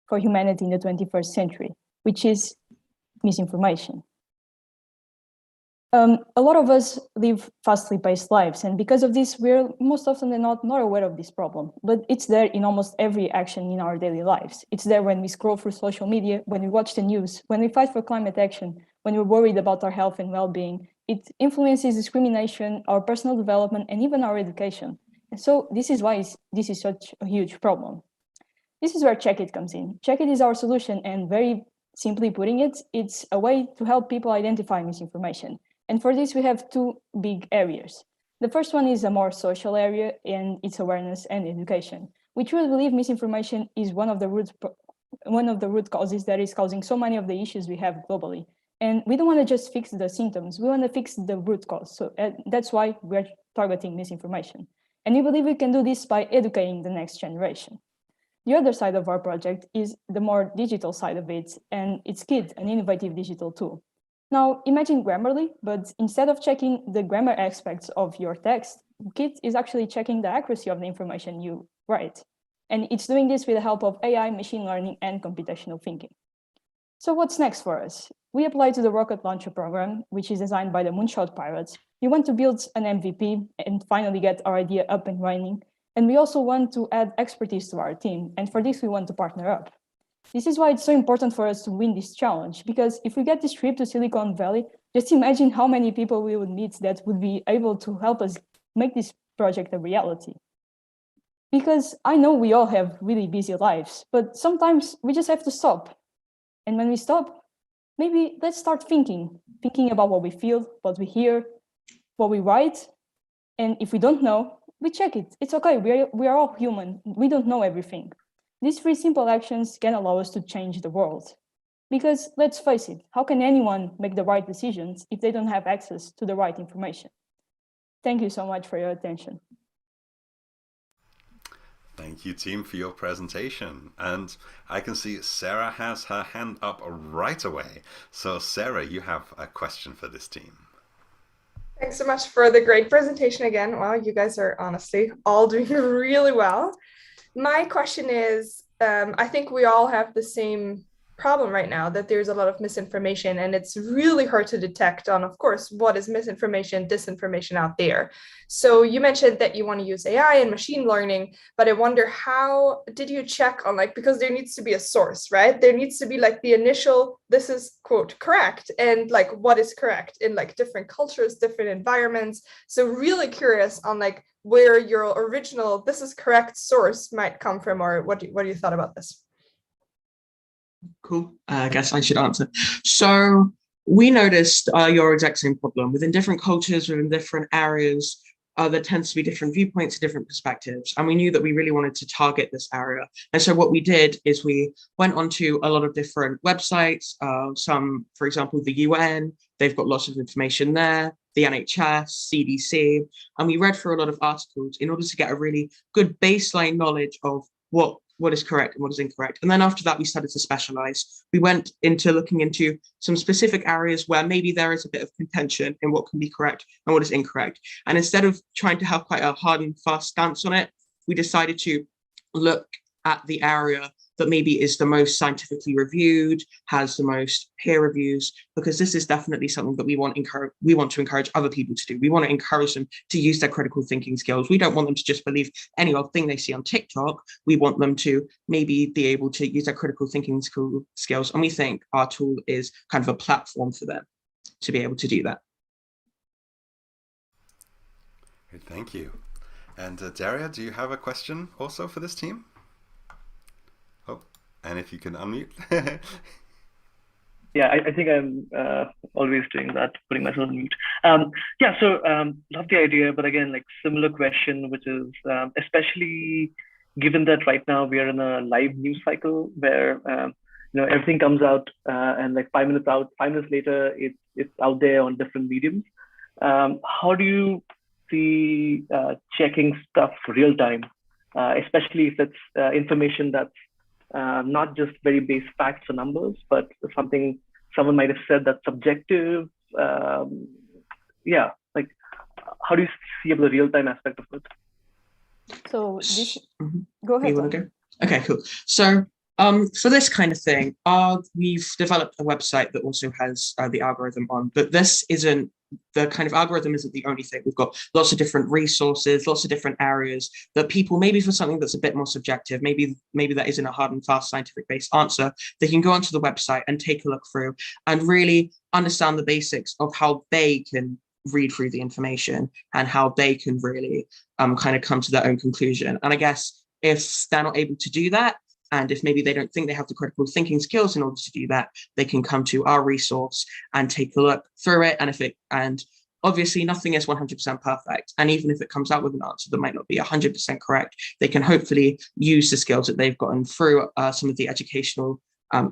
for humanity in the 21st century, which is misinformation. A lot of us live fastly paced lives, and because of this, we're most often than not aware of this problem. But it's there in almost every action in our daily lives. It's there when we scroll through social media, when we watch the news, when we fight for climate action, when we're worried about our health and well-being. It influences discrimination, our personal development, and even our education. And so this is why this is such a huge problem. This is where Check It comes in. Check It is our solution, and very simply putting it, it's a way to help people identify misinformation. And for this, we have two big areas. The first one is a more social area, and it's awareness and education. We truly believe misinformation is one of the root causes that is causing so many of the issues we have globally. And we don't want to just fix the symptoms, we want to fix the root cause. So that's why we're targeting misinformation. And we believe we can do this by educating the next generation. The other side of our project is the more digital side of it, and it's Kid, an innovative digital tool. Now, imagine Grammarly, but instead of checking the grammar aspects of your text, Kit is actually checking the accuracy of the information you write. And it's doing this with the help of AI, machine learning, and computational thinking. So what's next for us? We applied to the Rocket Launcher program, which is designed by the Moonshot pilots. We want to build an MVP and finally get our idea up and running. And we also want to add expertise to our team. And for this, we want to partner up. This is why it's so important for us to win this challenge, because if we get this trip to Silicon Valley, just imagine how many people we would meet that would be able to help us make this project a reality. Because I know we all have really busy lives, but sometimes we just have to stop. And when we stop, maybe let's start thinking about what we feel, what we hear, what we write. And if we don't know, we check it. It's okay, we are all human. We don't know everything. These three simple actions can allow us to change the world. Because let's face it, how can anyone make the right decisions if they don't have access to the right information? Thank you so much for your attention. Thank you, team, for your presentation. And I can see Sarah has her hand up right away. So Sarah, you have a question for this team. Thanks so much for the great presentation again. Wow, you guys are honestly all doing really well. My question is, I think we all have the same problem right now, that there's a lot of misinformation, and it's really hard to detect on, of course, what is misinformation, disinformation out there. So you mentioned that you want to use AI and machine learning, but I wonder, how did you check on, like, because there needs to be a source, right? There needs to be like the initial, this is quote correct, and like what is correct in like different cultures, different environments. So really curious on like where your original this is correct source might come from, or what do you thought about this? Cool. I guess I should answer. So we noticed your exact same problem within different cultures, within different areas. There tends to be different viewpoints, different perspectives, and we knew that we really wanted to target this area. And so what we did is we went onto a lot of different websites. Some, for example, the UN, they've got lots of information there, the NHS, CDC, and we read through a lot of articles in order to get a really good baseline knowledge of what is correct and what is incorrect. And then after that, we started to specialize. We went into looking into some specific areas where maybe there is a bit of contention in what can be correct and what is incorrect. And instead of trying to have quite a hard and fast stance on it, we decided to look at the area that maybe is the most scientifically reviewed, has the most peer reviews, because this is definitely something that we want to encourage other people to do. We want to encourage them to use their critical thinking skills. We don't want them to just believe any old thing they see on TikTok. We want them to maybe be able to use their critical thinking skills. And we think our tool is kind of a platform for them to be able to do that. Thank you. And Daria, do you have a question also for this team? And if you can unmute. Yeah, I think I'm always doing that, putting myself on mute. Yeah, so love the idea, but again, like similar question, which is especially given that right now we are in a live news cycle where everything comes out and like 5 minutes later, it's out there on different mediums. How do you see checking stuff real time, especially if it's information that's not just very base facts or numbers, but something someone might have said that's subjective. Yeah, like how do you see the real-time aspect of it? So this, go ahead. You want to go? Okay, cool. So for this kind of thing, we've developed a website that also has the algorithm on, but this isn't, the kind of algorithm isn't the only thing. We've got lots of different resources, lots of different areas that people, maybe for something that's a bit more subjective, maybe that isn't a hard and fast scientific based answer, they can go onto the website and take a look through and really understand the basics of how they can read through the information and how they can really kind of come to their own conclusion. And I guess if they're not able to do that, and if maybe they don't think they have the critical thinking skills in order to do that, they can come to our resource and take a look through it. And obviously nothing is 100% perfect. And even if it comes out with an answer that might not be 100% correct, they can hopefully use the skills that they've gotten through some of the educational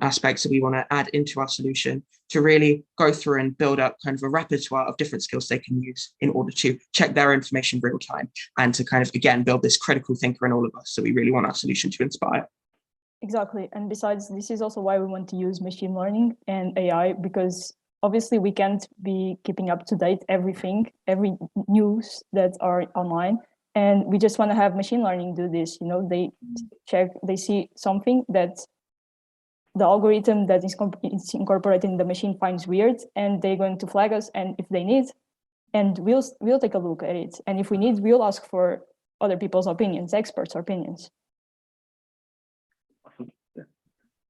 aspects that we want to add into our solution to really go through and build up kind of a repertoire of different skills they can use in order to check their information real time and to kind of, again, build this critical thinker in all of us. So we really want our solution to inspire. Exactly. And besides, this is also why we want to use machine learning and AI, because obviously we can't be keeping up to date every news that are online. And we just want to have machine learning do this. They check, they see something that the algorithm that is incorporated in the machine finds weird, and they're going to flag us. And if they need, and we'll take a look at it. And if we need, we'll ask for other people's opinions, experts' opinions.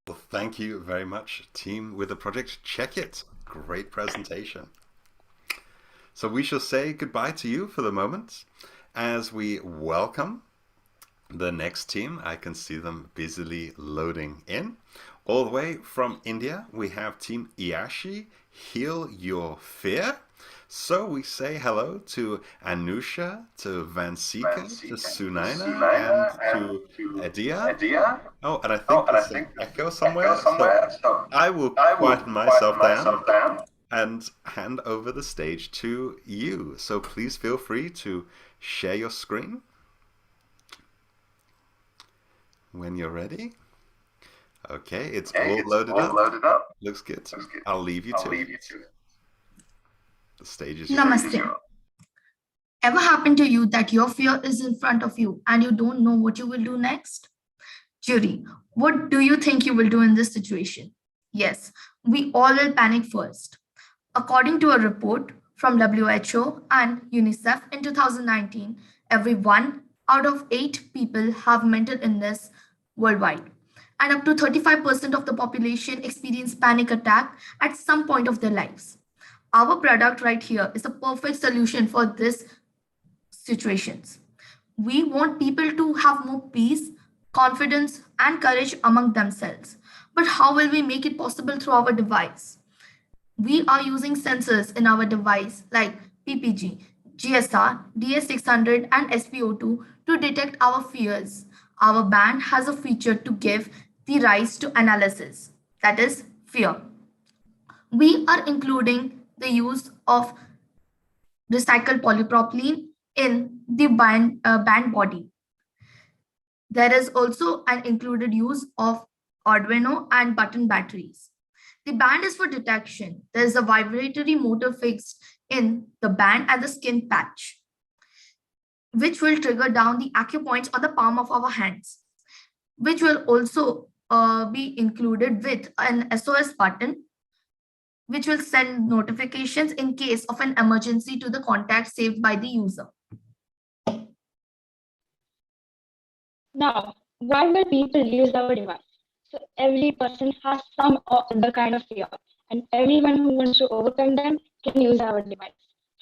Well, thank you very much, team with the project Check It. Great presentation. So we shall say goodbye to you for the moment as we welcome the next team. I can see them busily loading in. All the way from India, we have Team Iashi, Heal Your Fear. So we say hello to Anusha, to Vansika, to Sunaina, and to Edia. Oh, and I think there's an echo somewhere. So I will quieten myself down and hand over the stage to you. So please feel free to share your screen when you're ready. Okay, it's all loaded up. Looks good. I'll leave you to it. The stage is yours. Namaste. Ever happened to you that your fear is in front of you and you don't know what you will do next? Jury, what do you think you will do in this situation? Yes, we all will panic first. According to a report from WHO and UNICEF in 2019, every 1 out of 8 people have mental illness worldwide. And up to 35% of the population experience panic attack at some point of their lives. Our product right here is a perfect solution for these situations. We want people to have more peace, confidence, and courage among themselves. But how will we make it possible through our device? We are using sensors in our device like PPG, GSR, DS600, and SpO2 to detect our fears. Our band has a feature to give the rise to analysis, that is fear. We are including the use of recycled polypropylene in the band body. There is also an included use of Arduino and button batteries. The band is for detection. There is a vibratory motor fixed in the band and the skin patch, which will trigger down the acupoints on the palm of our hands, which will also be included with an SOS button, which will send notifications in case of an emergency to the contact saved by the user. Now, why will people use our device? So every person has some other kind of fear, and everyone who wants to overcome them can use our device.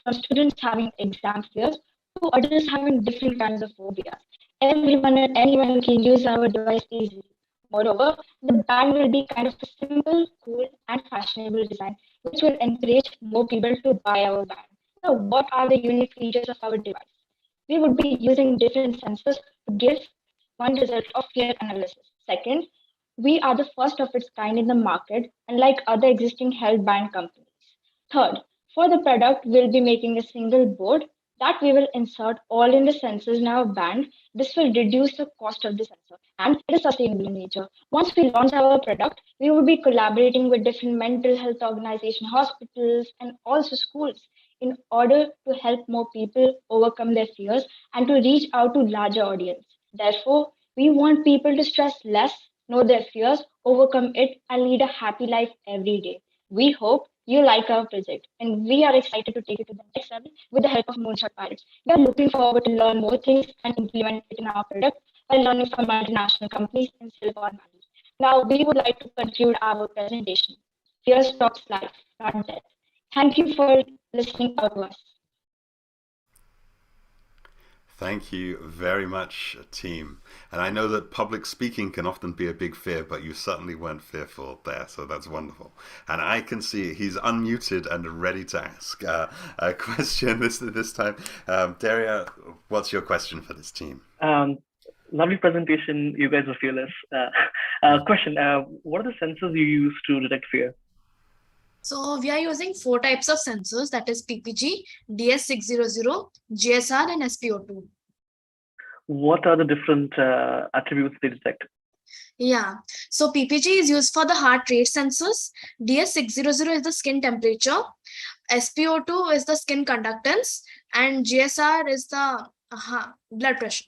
From students having exam fears to others having different kinds of phobias. Everyone and anyone can use our device easily. Moreover, the band will be kind of a simple, cool, and fashionable design, which will encourage more people to buy our band. So, what are the unique features of our device? We would be using different sensors to give one result of fear analysis. Second, we are the first of its kind in the market, unlike other existing health band companies. Third, for the product, we'll be making a single board that we will insert all in the sensors in our band. This will reduce the cost of the sensor and it is sustainable in nature. Once we launch our product, we will be collaborating with different mental health organizations, hospitals, and also schools in order to help more people overcome their fears and to reach out to larger audience. Therefore, we want people to stress less, know their fears, overcome it, and lead a happy life every day. We hope you like our project, and we are excited to take it to the next level with the help of Moonshot pilots. We are looking forward to learn more things and implement it in our product by learning from multinational companies in Silicon Valley. Now, we would like to conclude our presentation. Fear stops life, not death. Thank you for listening out to us. Thank you very much, team. And I know that public speaking can often be a big fear, but you certainly weren't fearful there, so that's wonderful. And I can see he's unmuted and ready to ask a question this time. Daria, what's your question for this team? Lovely presentation. You guys are fearless. Question, what are the sensors you use to detect fear? So we are using 4 types of sensors, that is PPG, DS600, GSR, and SpO2. What are the different attributes they detect? Yeah, so PPG is used for the heart rate sensors, DS600 is the skin temperature, SpO2 is the skin conductance, and GSR is the blood pressure.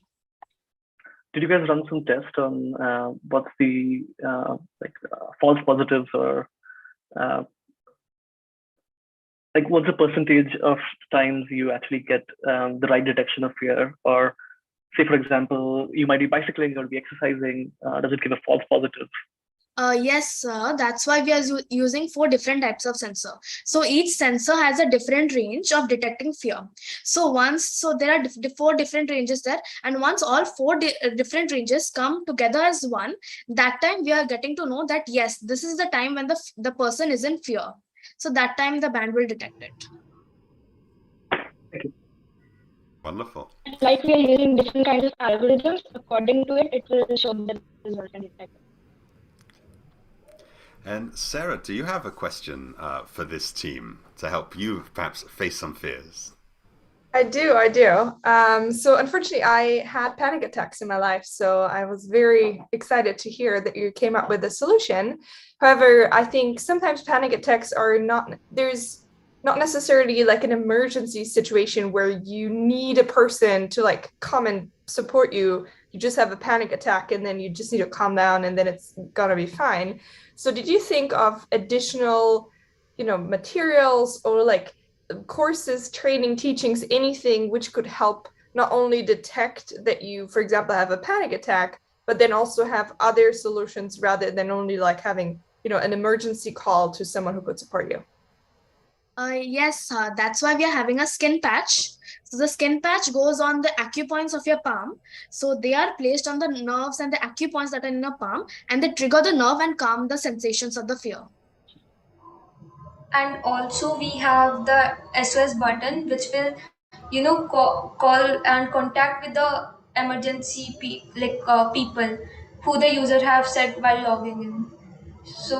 Did you guys run some tests on what's the false positives or what's the percentage of times you actually get the right detection of fear? Or say, for example, you might be bicycling or be exercising. Does it give a false positive? Yes, sir. That's why we are using 4 different types of sensor. So each sensor has a different range of detecting fear. So there are 4 different ranges there, and once all 4 different ranges come together as one, that time we are getting to know that yes, this is the time when the person is in fear. So that time the band will detect it. Wonderful. Like we are using different kinds of algorithms, according to it, it will show the result and detect it. And Sarah, do you have a question for this team to help you perhaps face some fears? I do. So unfortunately, I had panic attacks in my life. So I was very excited to hear that you came up with a solution. However, I think sometimes panic attacks are there's not necessarily like an emergency situation where you need a person to come and support you. You just have a panic attack and then you just need to calm down and then it's gonna be fine. So did you think of additional, materials or courses, training, teachings, anything which could help not only detect that you, for example, have a panic attack, but then also have other solutions rather than only having, an emergency call to someone who could support you? Yes, that's why we are having a skin patch. So the skin patch goes on the acupoints of your palm. So they are placed on the nerves and the acupoints that are in your palm, and they trigger the nerve and calm the sensations of the fear. And also we have the SOS button, which will, call and contact with the emergency people who the user have set while logging in, so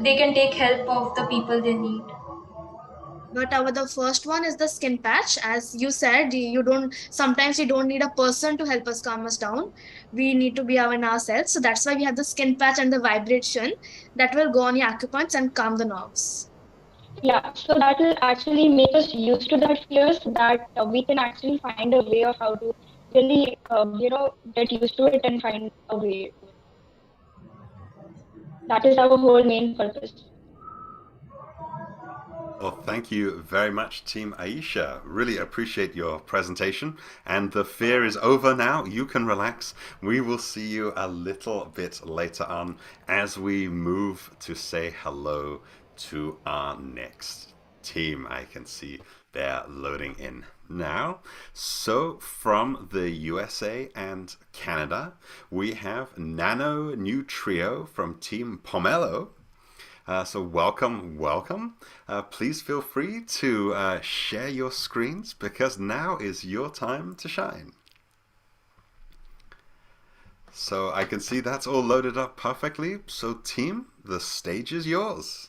they can take help of the people they need. But the first one is the skin patch. As you said, sometimes you don't need a person to help us calm us down. We need to be in ourselves. So that's why we have the skin patch and the vibration that will go on your acupoints and calm the nerves. Yeah, so that will actually make us used to that fear so that we can actually find a way of how to really, get used to it and find a way. That is our whole main purpose. Well, thank you very much, Team Aisha. Really appreciate your presentation. And the fear is over now. You can relax. We will see you a little bit later on as we move to say hello to our next team. I can see They're loading in now. So from the USA and Canada, we have Nano Nutrio from Team Pomelo. So welcome. Please feel free to share your screens because now is your time to shine. So I can see that's all loaded up perfectly. So team, the stage is yours.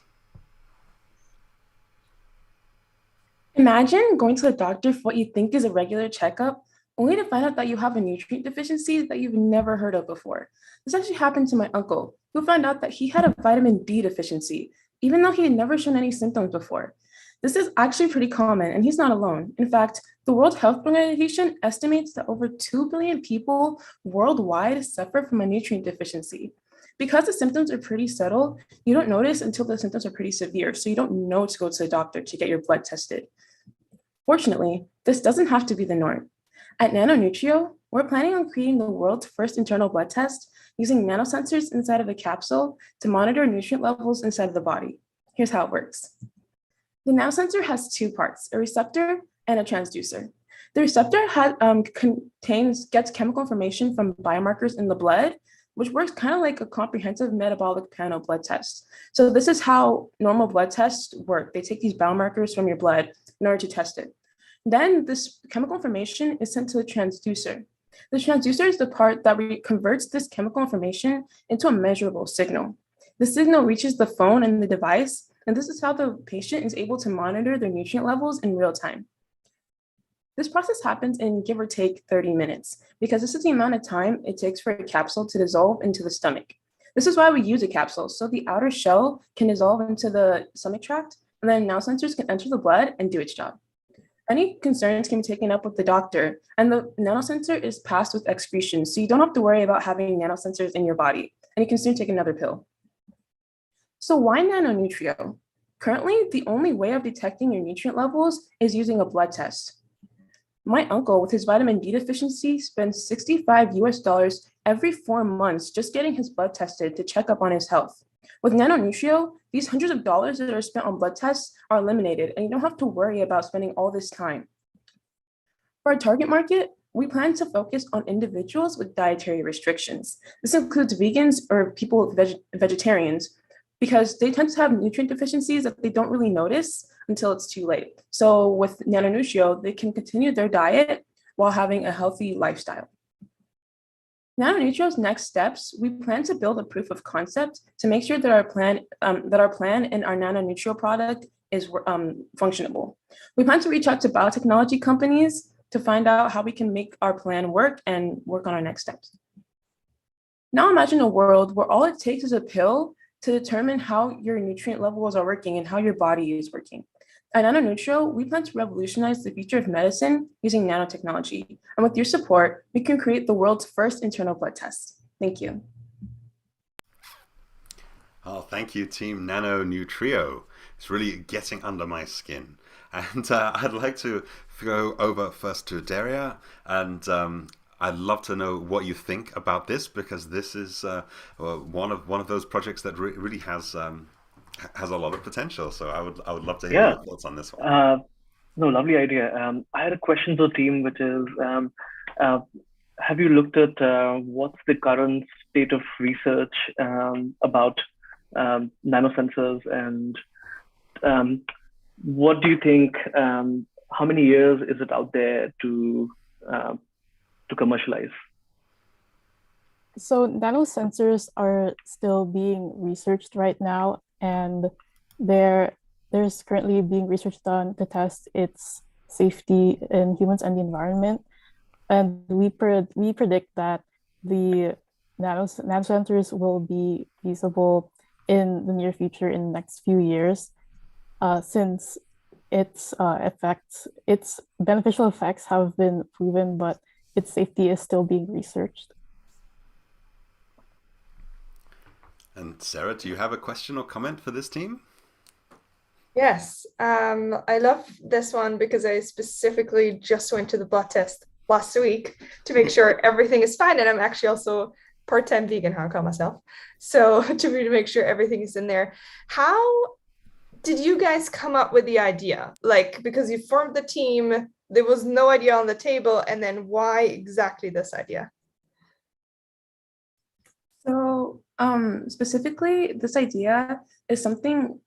Imagine going to the doctor for what you think is a regular checkup, only to find out that you have a nutrient deficiency that you've never heard of before. This actually happened to my uncle, who found out that he had a vitamin D deficiency, even though he had never shown any symptoms before. This is actually pretty common, and he's not alone. In fact, the World Health Organization estimates that over 2 billion people worldwide suffer from a nutrient deficiency. Because the symptoms are pretty subtle, you don't notice until the symptoms are pretty severe, so you don't know to go to the doctor to get your blood tested. Fortunately, this doesn't have to be the norm. At Nano Nutrio, we're planning on creating the world's first internal blood test using nanosensors inside of the capsule to monitor nutrient levels inside of the body. Here's how it works. The nanosensor has two parts, a receptor and a transducer. The receptor gets chemical information from biomarkers in the blood, which works kind of like a comprehensive metabolic panel blood test. So this is how normal blood tests work. They take these biomarkers from your blood in order to test it. Then this chemical information is sent to the transducer. The transducer is the part that converts this chemical information into a measurable signal. The signal reaches the phone and the device, and this is how the patient is able to monitor their nutrient levels in real time. This process happens in give or take 30 minutes because this is the amount of time it takes for a capsule to dissolve into the stomach. This is why we use a capsule, so the outer shell can dissolve into the stomach tract, and then nanosensors can enter the blood and do its job. Any concerns can be taken up with the doctor, and the nanosensor is passed with excretion, so you don't have to worry about having nanosensors in your body, and you can soon take another pill. So why Nano Nutrio? Currently, the only way of detecting your nutrient levels is using a blood test. My uncle, with his vitamin D deficiency, spends $65 every 4 months just getting his blood tested to check up on his health. With Nano Nutrio, these hundreds of dollars that are spent on blood tests are eliminated, and you don't have to worry about spending all this time. For our target market, we plan to focus on individuals with dietary restrictions. This includes vegans or people with vegetarians, because they tend to have nutrient deficiencies that they don't really notice until it's too late. So with Nano Nutrio, they can continue their diet while having a healthy lifestyle. Nano Nutrio's next steps, we plan to build a proof of concept to make sure that our plan and our Nano Nutrio product is functionable. We plan to reach out to biotechnology companies to find out how we can make our plan work and work on our next steps. Now imagine a world where all it takes is a pill to determine how your nutrient levels are working and how your body is working. At Nano Nutrio, we plan to revolutionize the future of medicine using nanotechnology. And with your support, we can create the world's first internal blood test. Thank you. Oh, thank you, Team Nano Nutrio. It's really getting under my skin. And I'd like to go over first to Daria, and I'd love to know what you think about this, because this is one of those projects that really has a lot of potential. So I would love to hear your thoughts on this one. No, lovely idea. I had a question to the team, which is, have you looked at what's the current state of research about nanosensors, and what do you think? How many years is it out there to commercialize? So nanosensors are still being researched right now, and there's currently being research done to test its safety in humans and the environment. And we predict that the nanosensors will be feasible in the near future, in the next few years, since its beneficial effects have been proven, but its safety is still being researched. And Sarah, do you have a question or comment for this team? Yes, I love this one because I specifically just went to the blood test last week to make sure everything is fine. And I'm actually also part-time vegan, how I call myself. So to make sure everything is in there. How did you guys come up with the idea? Like, because you formed the team, there was no idea on the table, and then why exactly this idea? So specifically, this idea is something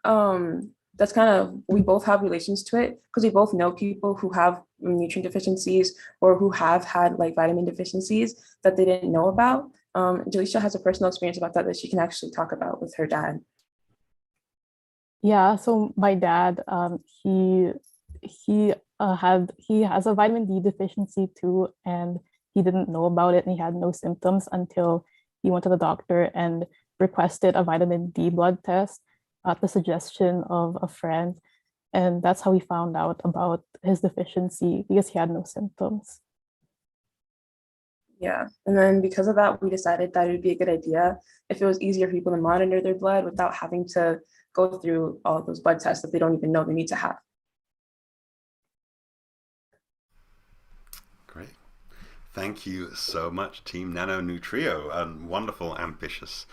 that's kind of, we both have relations to it because we both know people who have nutrient deficiencies or who have had like vitamin deficiencies that they didn't know about. Jalisha has a personal experience about that she can actually talk about with her dad. Yeah, so my dad, he has a vitamin D deficiency too, and he didn't know about it, and he had no symptoms until he went to the doctor and requested a vitamin D blood test at the suggestion of a friend, and that's how he found out about his deficiency because he had no symptoms. Yeah, and then because of that, we decided that it would be a good idea if it was easier for people to monitor their blood without having to go through all of those blood tests that they don't even know they need to have. Great. Thank you so much, Team Nano Nutrio. A wonderful, ambitious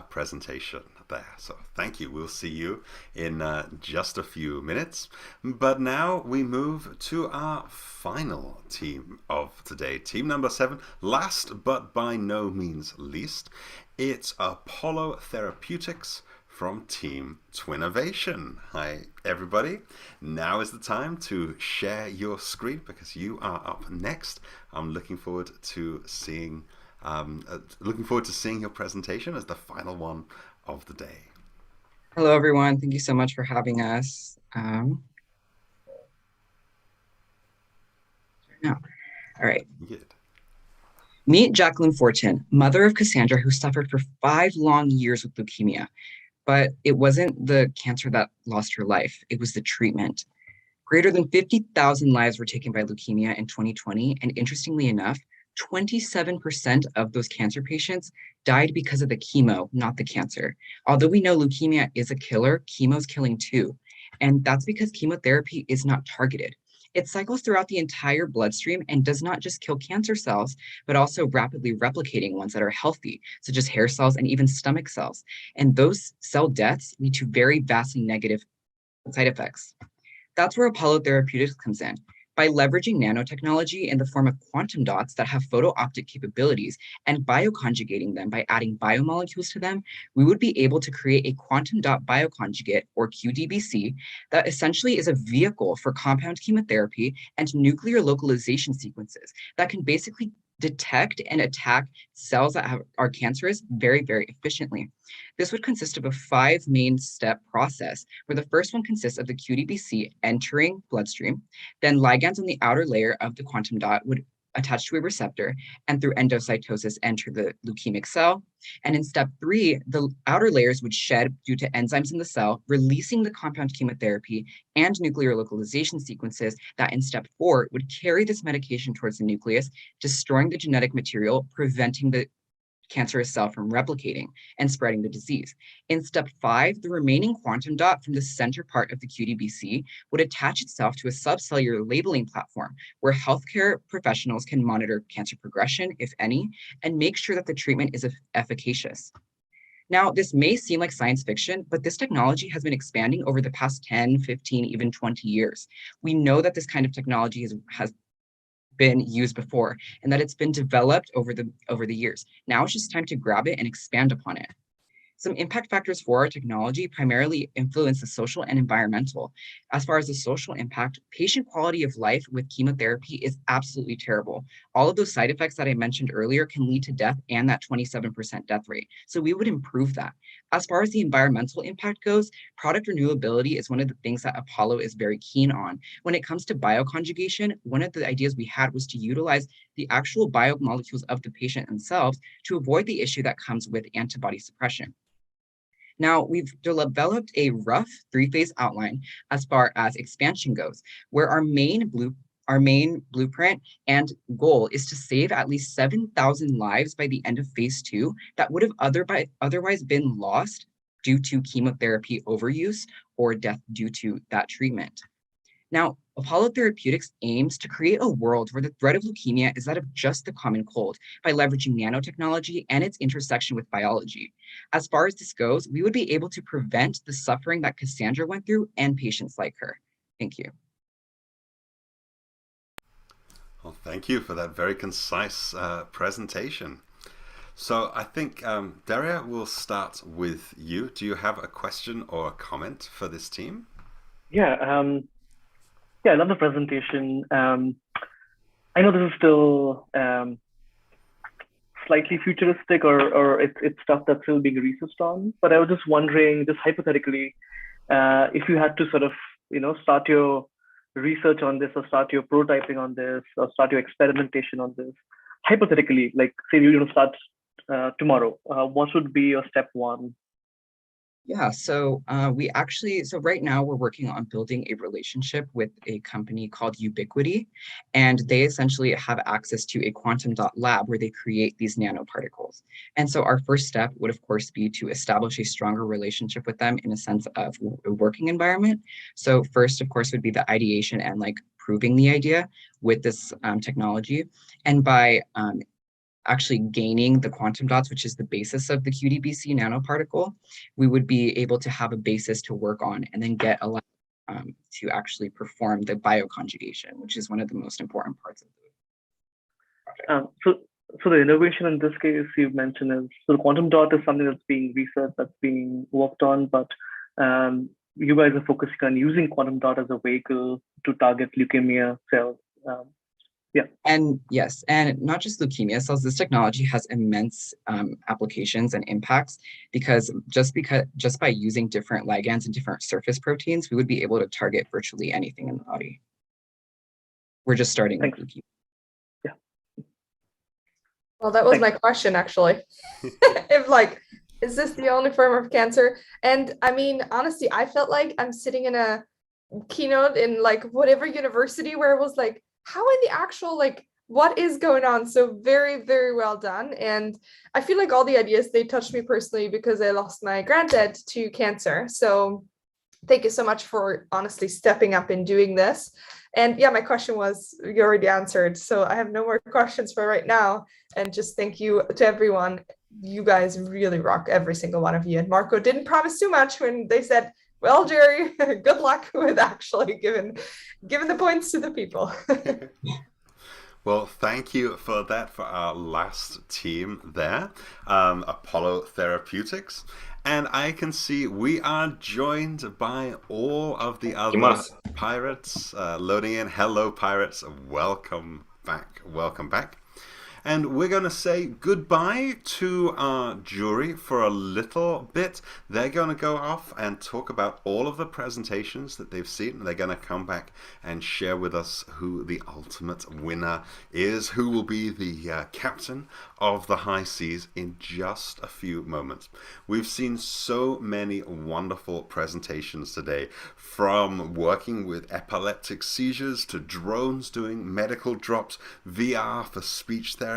presentation there. So thank you. We'll see you in just a few minutes. But now we move to our final team of today. Team number 7, last but by no means least, it's Apollo Therapeutics from Team Twinnovation. Hi, everybody. Now is the time to share your screen because you are up next. I'm looking forward to seeing your presentation as the final one of the day. Hello, everyone. Thank you so much for having us. All right. Good. Meet Jacqueline Fortin, mother of Cassandra, who suffered for 5 long years with leukemia. But it wasn't the cancer that lost her life, it was the treatment. Greater than 50,000 lives were taken by leukemia in 2020, and interestingly enough, 27% of those cancer patients died because of the chemo, not the cancer. Although we know leukemia is a killer, chemo's killing too. And that's because chemotherapy is not targeted. It cycles throughout the entire bloodstream and does not just kill cancer cells, but also rapidly replicating ones that are healthy, such as hair cells and even stomach cells. And those cell deaths lead to very vastly negative side effects. That's where Apollo Therapeutics comes in. By leveraging nanotechnology in the form of quantum dots that have photo-optic capabilities and bioconjugating them by adding biomolecules to them, we would be able to create a quantum dot bioconjugate, or QDBC, that essentially is a vehicle for compound chemotherapy and nuclear localization sequences that can basically detect and attack cells that are cancerous very, very efficiently. This would consist of a 5 main step process, where the first one consists of the QDBC entering bloodstream, then ligands on the outer layer of the quantum dot would attach to a receptor and through endocytosis enter the leukemic cell. And in step 3, the outer layers would shed due to enzymes in the cell, releasing the compound chemotherapy and nuclear localization sequences that in step 4 would carry this medication towards the nucleus, destroying the genetic material, preventing the cancerous cell from replicating and spreading the disease. In step 5, the remaining quantum dot from the center part of the QDBC would attach itself to a subcellular labeling platform where healthcare professionals can monitor cancer progression, if any, and make sure that the treatment is efficacious. Now, this may seem like science fiction, but this technology has been expanding over the past 10, 15, even 20 years. We know that this kind of technology has been used before and that it's been developed over the years. Now it's just time to grab it and expand upon it. Some impact factors for our technology primarily influence the social and environmental. As far as the social impact, patient quality of life with chemotherapy is absolutely terrible. All of those side effects that I mentioned earlier can lead to death and that 27% death rate. So we would improve that. As far as the environmental impact goes, product renewability is one of the things that Apollo is very keen on. When it comes to bioconjugation, one of the ideas we had was to utilize the actual biomolecules of the patient themselves to avoid the issue that comes with antibody suppression. Now, we've developed a rough 3-phase outline as far as expansion goes, where our main blueprint and goal is to save at least 7,000 lives by the end of phase 2 that would have otherwise been lost due to chemotherapy overuse or death due to that treatment. Now, Apollo Therapeutics aims to create a world where the threat of leukemia is that of just the common cold by leveraging nanotechnology and its intersection with biology. As far as this goes, we would be able to prevent the suffering that Cassandra went through and patients like her. Thank you. Well, thank you for that very concise presentation. So I think, Daria, we'll start with you. Do you have a question or a comment for this team? Yeah, I love the presentation. I know this is still slightly futuristic, or it's stuff that's still being researched on. But I was just wondering, just hypothetically, if you had to sort of, start your research on this, or start your prototyping on this, or start your experimentation on this, hypothetically, like say you're going to start tomorrow, what would be your step one? Yeah, so right now we're working on building a relationship with a company called Ubiquity, and they essentially have access to a quantum dot lab where they create these nanoparticles. And so our first step would, of course, be to establish a stronger relationship with them in a sense of a working environment. So first, of course, would be the ideation and like proving the idea with this technology. And by actually gaining the quantum dots, which is the basis of the QDBC nanoparticle, we would be able to have a basis to work on and then get a lab to actually perform the bioconjugation, which is one of the most important parts of the project. So the innovation in this case you've mentioned is, so the quantum dot is something that's being researched, that's being worked on, but you guys are focusing on using quantum dot as a vehicle to target leukemia cells. Yeah. And yes, and not just leukemia cells, this technology has immense applications and impacts because just by using different ligands and different surface proteins, we would be able to target virtually anything in the body. We're just starting with leukemia. Yeah. Well, that was my question, actually. Is this the only form of cancer? And I mean, honestly, I felt like I'm sitting in a keynote in like whatever university where it was like, how in the actual, what is going on? So very, very well done. And I feel like all the ideas, they touched me personally because I lost my granddad to cancer. So thank you so much for honestly stepping up and doing this. And yeah, my question was, you already answered. So I have no more questions for right now. And just thank you to everyone. You guys really rock, every single one of you. And Marco didn't promise too much when they said, well, Jerry, good luck with actually giving the points to the people. Well, thank you for that, for our last team there, Apollo Therapeutics. And I can see we are joined by all of the other pirates loading in. Hello, pirates. Welcome back. Welcome back. And we're going to say goodbye to our jury for a little bit. They're going to go off and talk about all of the presentations that they've seen. They're going to come back and share with us who the ultimate winner is, who will be the captain of the high seas in just a few moments. We've seen so many wonderful presentations today, from working with epileptic seizures to drones doing medical drops, VR for speech therapy,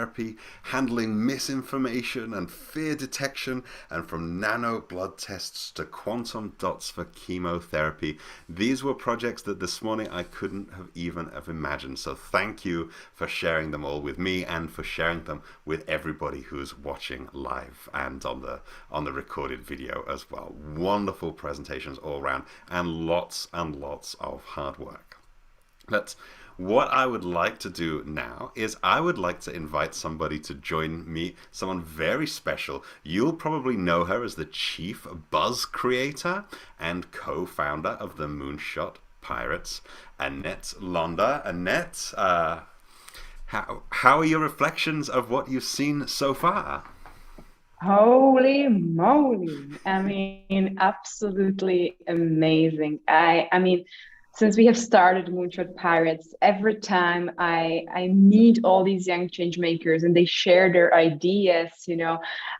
handling misinformation and fear detection, and from nano blood tests to quantum dots for chemotherapy. These were projects that this morning I couldn't have even imagined. So thank you for sharing them all with me and for sharing them with everybody who's watching live and on the recorded video as well. Wonderful presentations all around and lots of hard work. But what I would like to do now is I would like to invite somebody to join me, someone very special. You'll probably know her as the chief buzz creator and co-founder of the Moonshot Pirates, Annette Londa. Annette, how are your reflections of what you've seen so far? Holy moly. I mean, absolutely amazing. I mean, since we have started Moonshot Pirates, every time I meet all these young change makers and they share their ideas,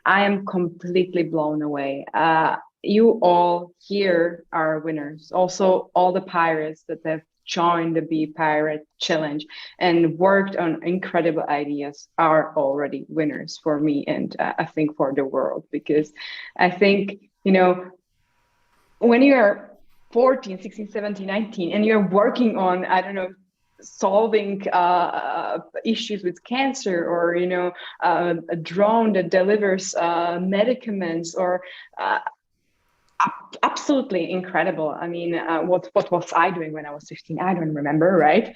I am completely blown away. You all here are winners. Also, all the pirates that have joined the Be Pirate Challenge and worked on incredible ideas are already winners for me and I think for the world, because I think, when you are 14, 16, 17, 19, and you're working on, I don't know, solving issues with cancer, or a drone that delivers medicaments, or absolutely incredible. I mean, what was I doing when I was 15? I don't remember, right?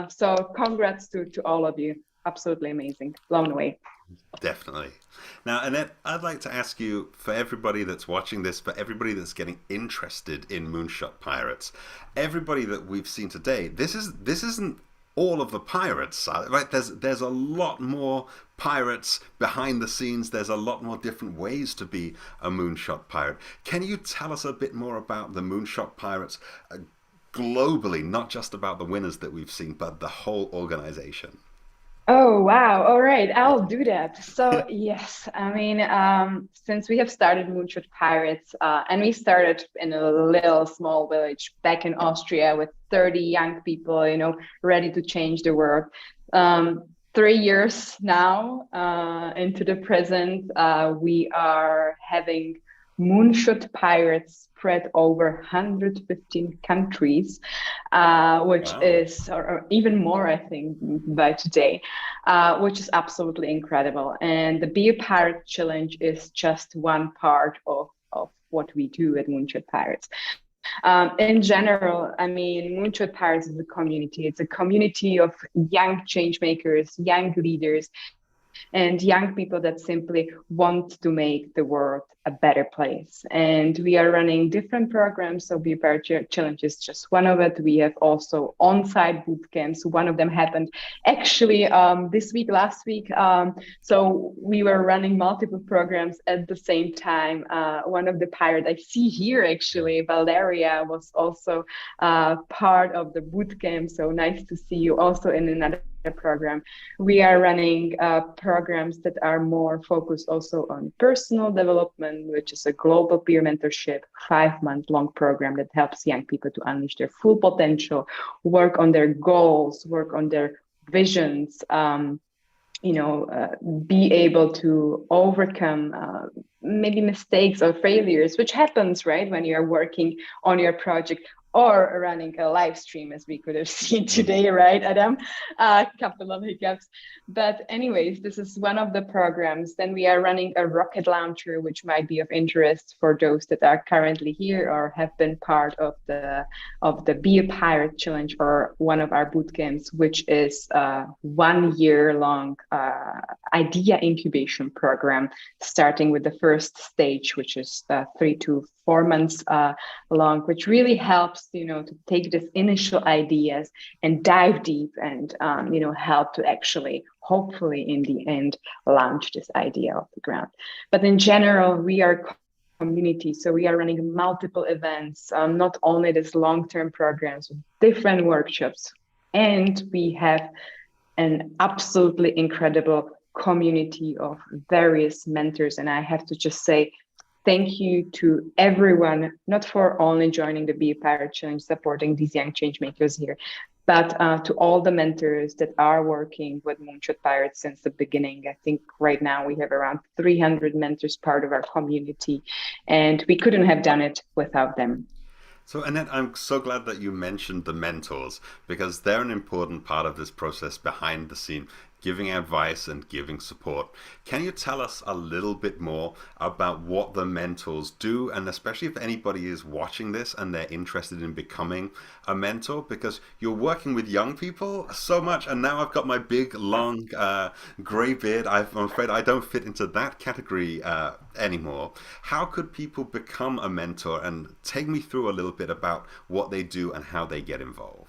So congrats to all of you. Absolutely amazing. Blown away. Definitely. Now, Annette, I'd like to ask you, for everybody that's watching this, for everybody that's getting interested in Moonshot Pirates, everybody that we've seen today, this isn't all of the pirates, right? There's a lot more pirates behind the scenes. There's a lot more different ways to be a Moonshot pirate. Can you tell us a bit more about the Moonshot Pirates globally, not just about the winners that we've seen, but the whole organization? Oh, wow. All right, I'll do that. So yes, I mean, since we have started Moonshot Pirates, and we started in a little small village back in Austria with 30 young people, ready to change the world. 3 years now into the present, we are having Moonshot Pirates spread over 115 countries, which is, or even more, I think, by today, which is absolutely incredible. And the Be a Pirate Challenge is just one part of what we do at Moonshot Pirates. In general, I mean, Moonshot Pirates is a community. It's a community of young change makers, young leaders, and young people that simply want to make the world a better place. And we are running different programs. So Be a Pirate Challenge is just one of it. We have also on-site boot camps. One of them happened actually this week, last week. So we were running multiple programs at the same time. One of the pirates I see here, actually, Valeria, was also part of the boot camp. So nice to see you also in another program. We are running programs that are more focused also on personal development, which is a global peer mentorship, 5-month-long program that helps young people to unleash their full potential, work on their goals, work on their visions, be able to overcome maybe mistakes or failures, which happens, right, when you're working on your project or running a live stream, as we could have seen today, right, Idam? A couple of hiccups. But anyways, this is one of the programs. Then we are running a rocket launcher, which might be of interest for those that are currently here or have been part of the Be a Pirate Challenge, or one of our boot camps, which is a 1-year-long idea incubation program, starting with the first stage, which is 3 to 4 months long, which really helps, to take these initial ideas and dive deep and, help to actually, hopefully in the end, launch this idea off the ground. But in general, we are community. So we are running multiple events, not only these long-term programs, different workshops, and we have an absolutely incredible community of various mentors. And I have to just say, thank you to everyone, not for only joining the Be a Pirate Challenge, supporting these young change makers here, but to all the mentors that are working with Moonshot Pirates since the beginning. I think right now we have around 300 mentors part of our community, and we couldn't have done it without them. So, Annette, I'm so glad that you mentioned the mentors, because they're an important part of this process behind the scene, giving advice and giving support. Can you tell us a little bit more about what the mentors do, and especially if anybody is watching this and they're interested in becoming a mentor, because you're working with young people so much, and now I've got my big, long, gray beard. I'm afraid I don't fit into that category anymore. How could people become a mentor? And take me through a little bit about what they do and how they get involved.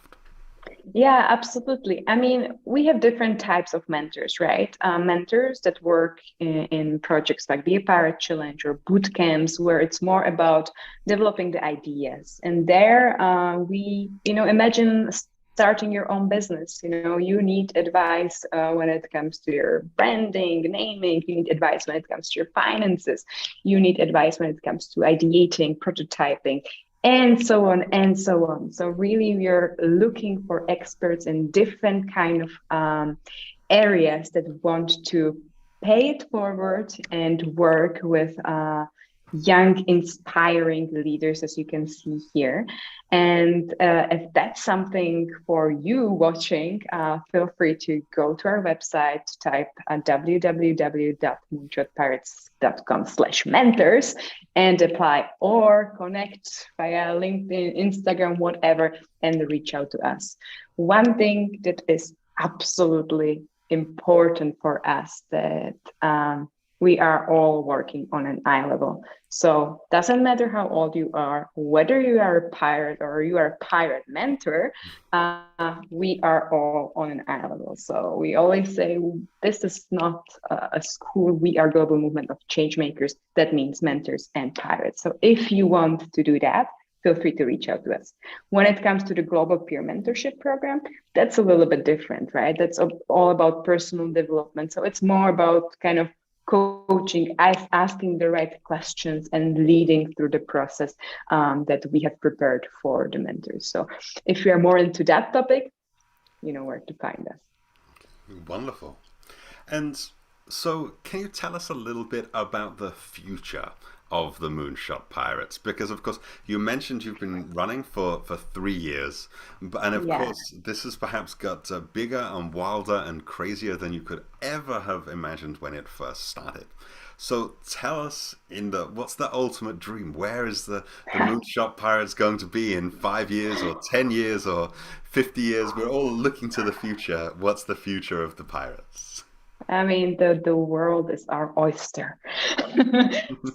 Yeah, absolutely. I mean, we have different types of mentors, right? Mentors that work in projects like Be a Pirate Challenge or boot camps, where it's more about developing the ideas. And there we, imagine starting your own business. You need advice when it comes to your branding, naming. You need advice when it comes to your finances. You need advice when it comes to ideating, prototyping, and so on and so on. So really, we're looking for experts in different kind of areas that want to pay it forward and work with young, inspiring leaders, as you can see here. And if that's something for you watching, feel free to go to our website, type www.moonshotpirates.com/mentors and apply, or connect via LinkedIn, Instagram, whatever, and reach out to us. One thing that is absolutely important for us, that we are all working on an eye level. So doesn't matter how old you are, whether you are a pirate or you are a pirate mentor, we are all on an eye level. So we always say, this is not a school, we are global movement of change makers. That means mentors and pirates. So if you want to do that, feel free to reach out to us. When it comes to the Global Peer Mentorship Program, that's a little bit different, right? That's all about personal development. So it's more about kind of coaching, asking the right questions and leading through the process that we have prepared for the mentors. So if you are more into that topic, you know where to find us. Wonderful. And so can you tell us a little bit about the future of the Moonshot Pirates? Because of course you mentioned you've been running for 3 years, and of course this has perhaps got bigger and wilder and crazier than you could ever have imagined when it first started. So tell us, what's the ultimate dream? Where is the Moonshot Pirates going to be in 5 years or 10 years or 50 years? We're all looking to the future. What's the future of the Pirates? I mean, the world is our oyster.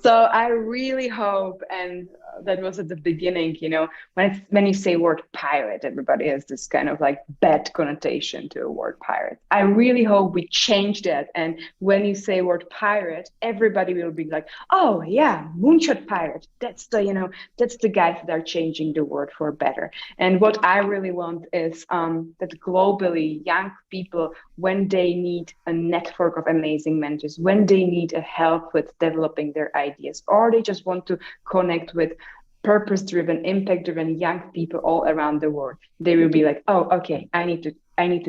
So I really hope, and that was at the beginning, you know, when you say word pirate, everybody has this kind of like bad connotation to a word pirate. I really hope we change that. And when you say word pirate, everybody will be like, oh yeah, Moonshot Pirate. That's the guys that are changing the word for better. And what I really want is that globally young people, when they need a network of amazing mentors, when they need a help with developing their ideas, or they just want to connect with purpose-driven, impact-driven young people all around the world, they will be like, oh, okay, I need to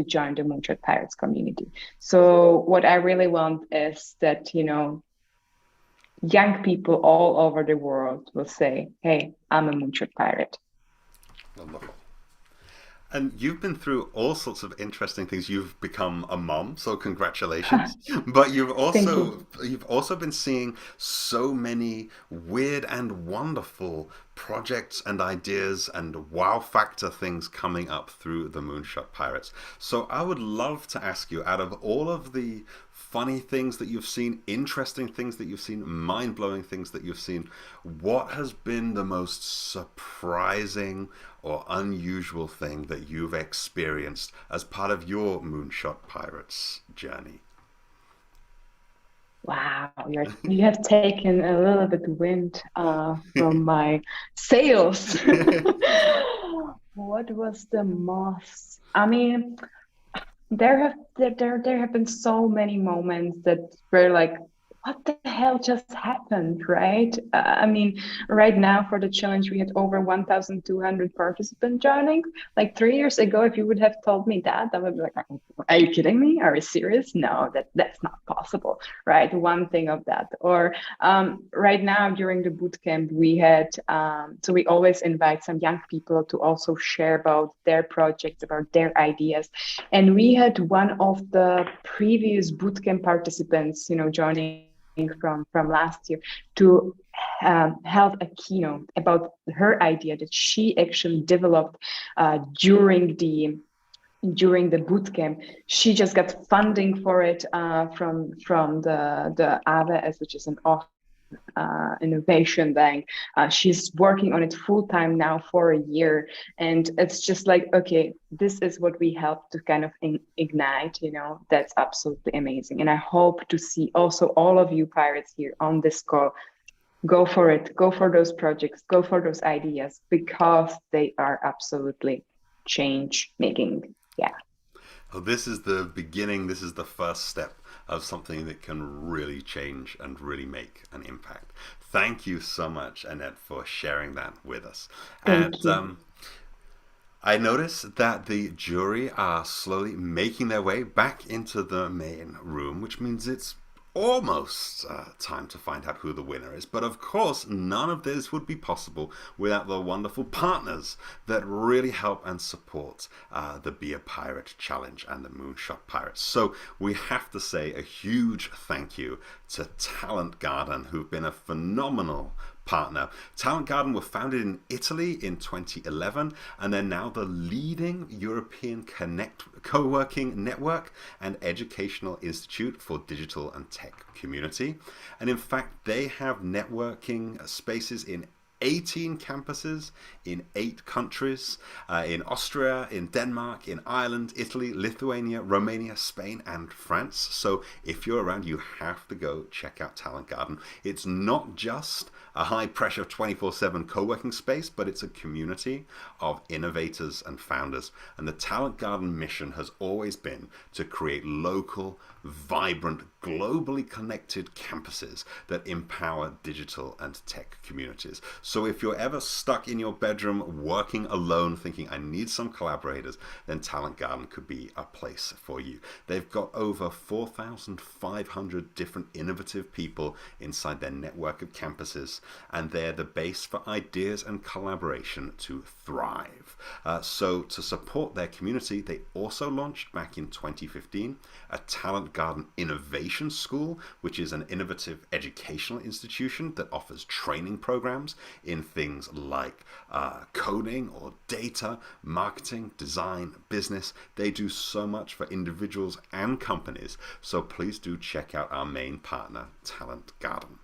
join the Moonshot Pirates community. So what I really want is that, you know, young people all over the world will say, hey, I'm a Moonshot Pirate. Wonderful. And you've been through all sorts of interesting things. You've become a mom, so congratulations. But you've also been seeing so many weird and wonderful projects and ideas and wow factor things coming up through the Moonshot Pirates. So I would love to ask you, out of all of the funny things that you've seen, interesting things that you've seen, mind-blowing things that you've seen, what has been the most surprising or unusual thing that you've experienced as part of your Moonshot Pirates journey? Wow, you have taken a little bit wind from my sails. What was the most? I mean, there have been so many moments that were like, what the hell just happened, right? I mean, right now for the challenge, we had over 1,200 participants joining. Like 3 years ago, if you would have told me that, I would be like, are you kidding me? Are you serious? No, that's not possible, right? One thing of that. Or right now during the bootcamp, we had, so we always invite some young people to also share about their projects, about their ideas. And we had one of the previous bootcamp participants, you know, joining from last year to held a keynote about her idea that she actually developed during the bootcamp. She just got funding for it from the AWS, which is an innovation bank. She's working on it full time now for a year, and it's just like, okay, this is what we help to kind of ignite, you know. That's absolutely amazing. And I hope to see also all of you pirates here on this call go for it, go for those projects, go for those ideas, because they are absolutely change making. Yeah. Oh, this is the beginning, this is the first step of something that can really change and really make an impact. Thank you so much, Annette, for sharing that with us. Thank you. I notice that the jury are slowly making their way back into the main room, which means it's almost time to find out who the winner is. But of course, none of this would be possible without the wonderful partners that really help and support the Be a Pirate Challenge and the Moonshot Pirates. So we have to say a huge thank you to Talent Garden, who've been a phenomenal partner. Talent Garden were founded in Italy in 2011, and they're now the leading European co-working network and educational institute for digital and tech community. And in fact, they have networking spaces in 18 campuses in 8 countries, in Austria, in Denmark, in Ireland, Italy, Lithuania, Romania, Spain, and France. So if you're around, you have to go check out Talent Garden. It's not just a high-pressure 24/7 co-working space, but it's a community of innovators and founders. And the Talent Garden mission has always been to create local, vibrant, globally connected campuses that empower digital and tech communities. So if you're ever stuck in your bedroom working alone thinking, I need some collaborators, then Talent Garden could be a place for you. They've got over 4,500 different innovative people inside their network of campuses, and they're the base for ideas and collaboration to thrive. So to support their community, they also launched back in 2015 a Talent Garden Innovation School, which is an innovative educational institution that offers training programs in things like coding or data, marketing, design, business. They do so much for individuals and companies. So please do check out our main partner, Talent Garden.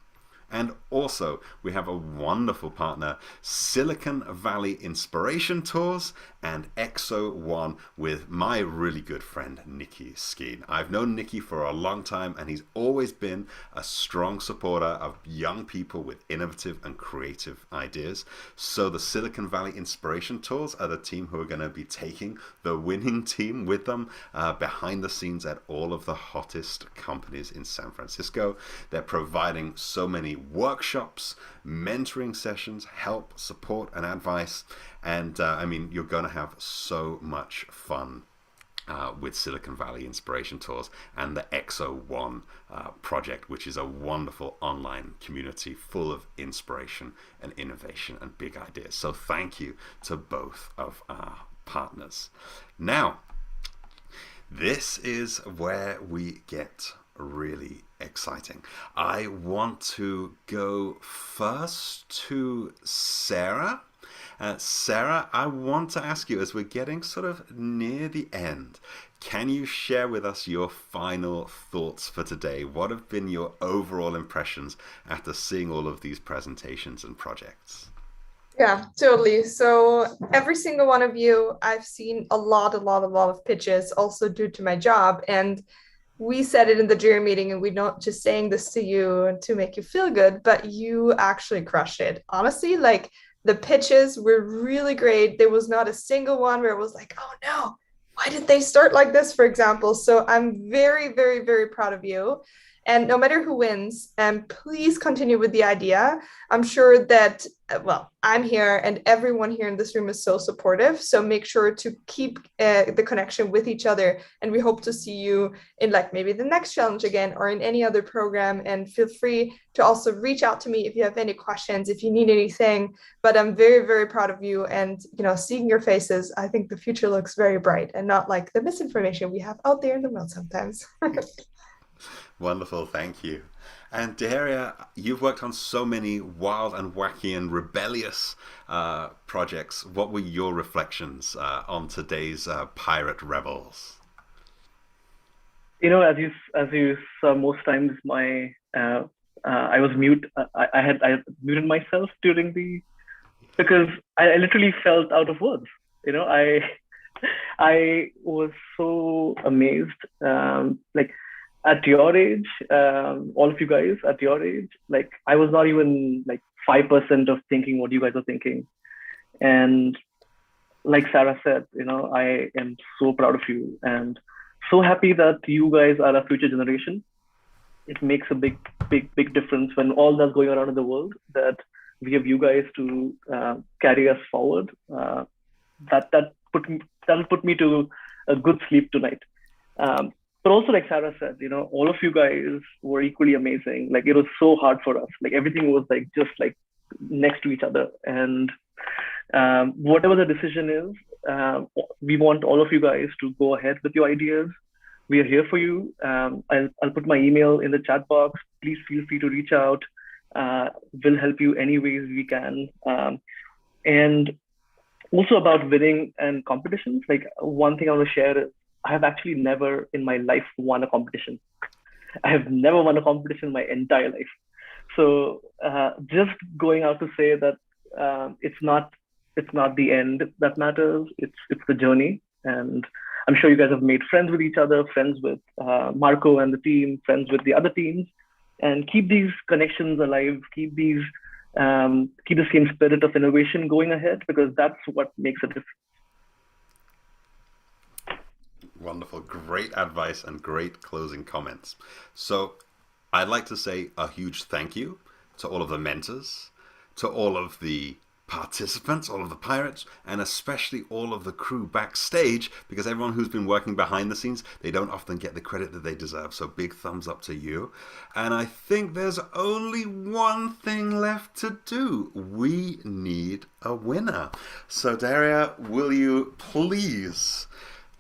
And also, we have a wonderful partner, Silicon Valley Inspiration Tours and EXO-1 with my really good friend, Nikki Skeen. I've known Nikki for a long time, and he's always been a strong supporter of young people with innovative and creative ideas. So the Silicon Valley Inspiration Tours are the team who are going to be taking the winning team with them behind the scenes at all of the hottest companies in San Francisco. They're providing so many workshops, mentoring sessions, help, support, and advice. And I mean, you're going to have so much fun with Silicon Valley Inspiration Tours and the EXO-1 project, which is a wonderful online community full of inspiration and innovation and big ideas. So thank you to both of our partners. Now, this is where we get really exciting. I want to go first to Sarah. Sarah, I want to ask you, as we're getting sort of near the end, can you share with us your final thoughts for today? What have been your overall impressions after seeing all of these presentations and projects? Yeah, totally. So every single one of you, I've seen a lot of pitches, also due to my job. And we said it in the jury meeting, and we're not just saying this to you to make you feel good, but you actually crushed it. Honestly, like, the pitches were really great. There was not a single one where it was like, oh no, why did they start like this, for example? So I'm very, very, very proud of you. And no matter who wins, please continue with the idea. I'm sure that, well, I'm here and everyone here in this room is so supportive. So make sure to keep the connection with each other. And we hope to see you in like maybe the next challenge again or in any other program. And feel free to also reach out to me if you have any questions, if you need anything. But I'm very, very proud of you. And, you know, seeing your faces, I think the future looks very bright and not like the misinformation we have out there in the world sometimes. Wonderful, thank you. And Daria, you've worked on so many wild and wacky and rebellious projects. What were your reflections on today's Pirate Rebels? You know, as you saw, most times I was mute. I muted myself during because I literally felt out of words. You know, I was so amazed. Like, at your age, all of you guys at your age, like, I was not even like 5% of thinking what you guys are thinking. And like Sarah said, you know, I am so proud of you and so happy that you guys are a future generation. It makes a big difference when all that's going around in the world, that we have you guys to carry us forward. That'll put me to a good sleep tonight. but also like Sarah said, all of you guys were equally amazing. Like it was so hard for us. Like everything was like just like next to each other. And whatever the decision is, we want all of you guys to go ahead with your ideas. We are here for you. I'll put my email in the chat box. Please feel free to reach out. We'll help you any ways we can. And also about winning and competitions, like one thing I want to share is I have actually never in my life won a competition. I have never won a competition in my entire life. So just going out to say that it's not the end that matters. It's the journey. And I'm sure you guys have made friends with each other, friends with Marco and the team, friends with the other teams, and keep these connections alive. Keep the same spirit of innovation going ahead, because that's what makes a difference. Wonderful. Great advice and great closing comments. So I'd like to say a huge thank you to all of the mentors, to all of the participants, all of the pirates, and especially all of the crew backstage, because everyone who's been working behind the scenes, they don't often get the credit that they deserve. So big thumbs up to you. And I think there's only one thing left to do. We need a winner. So Daria, will you please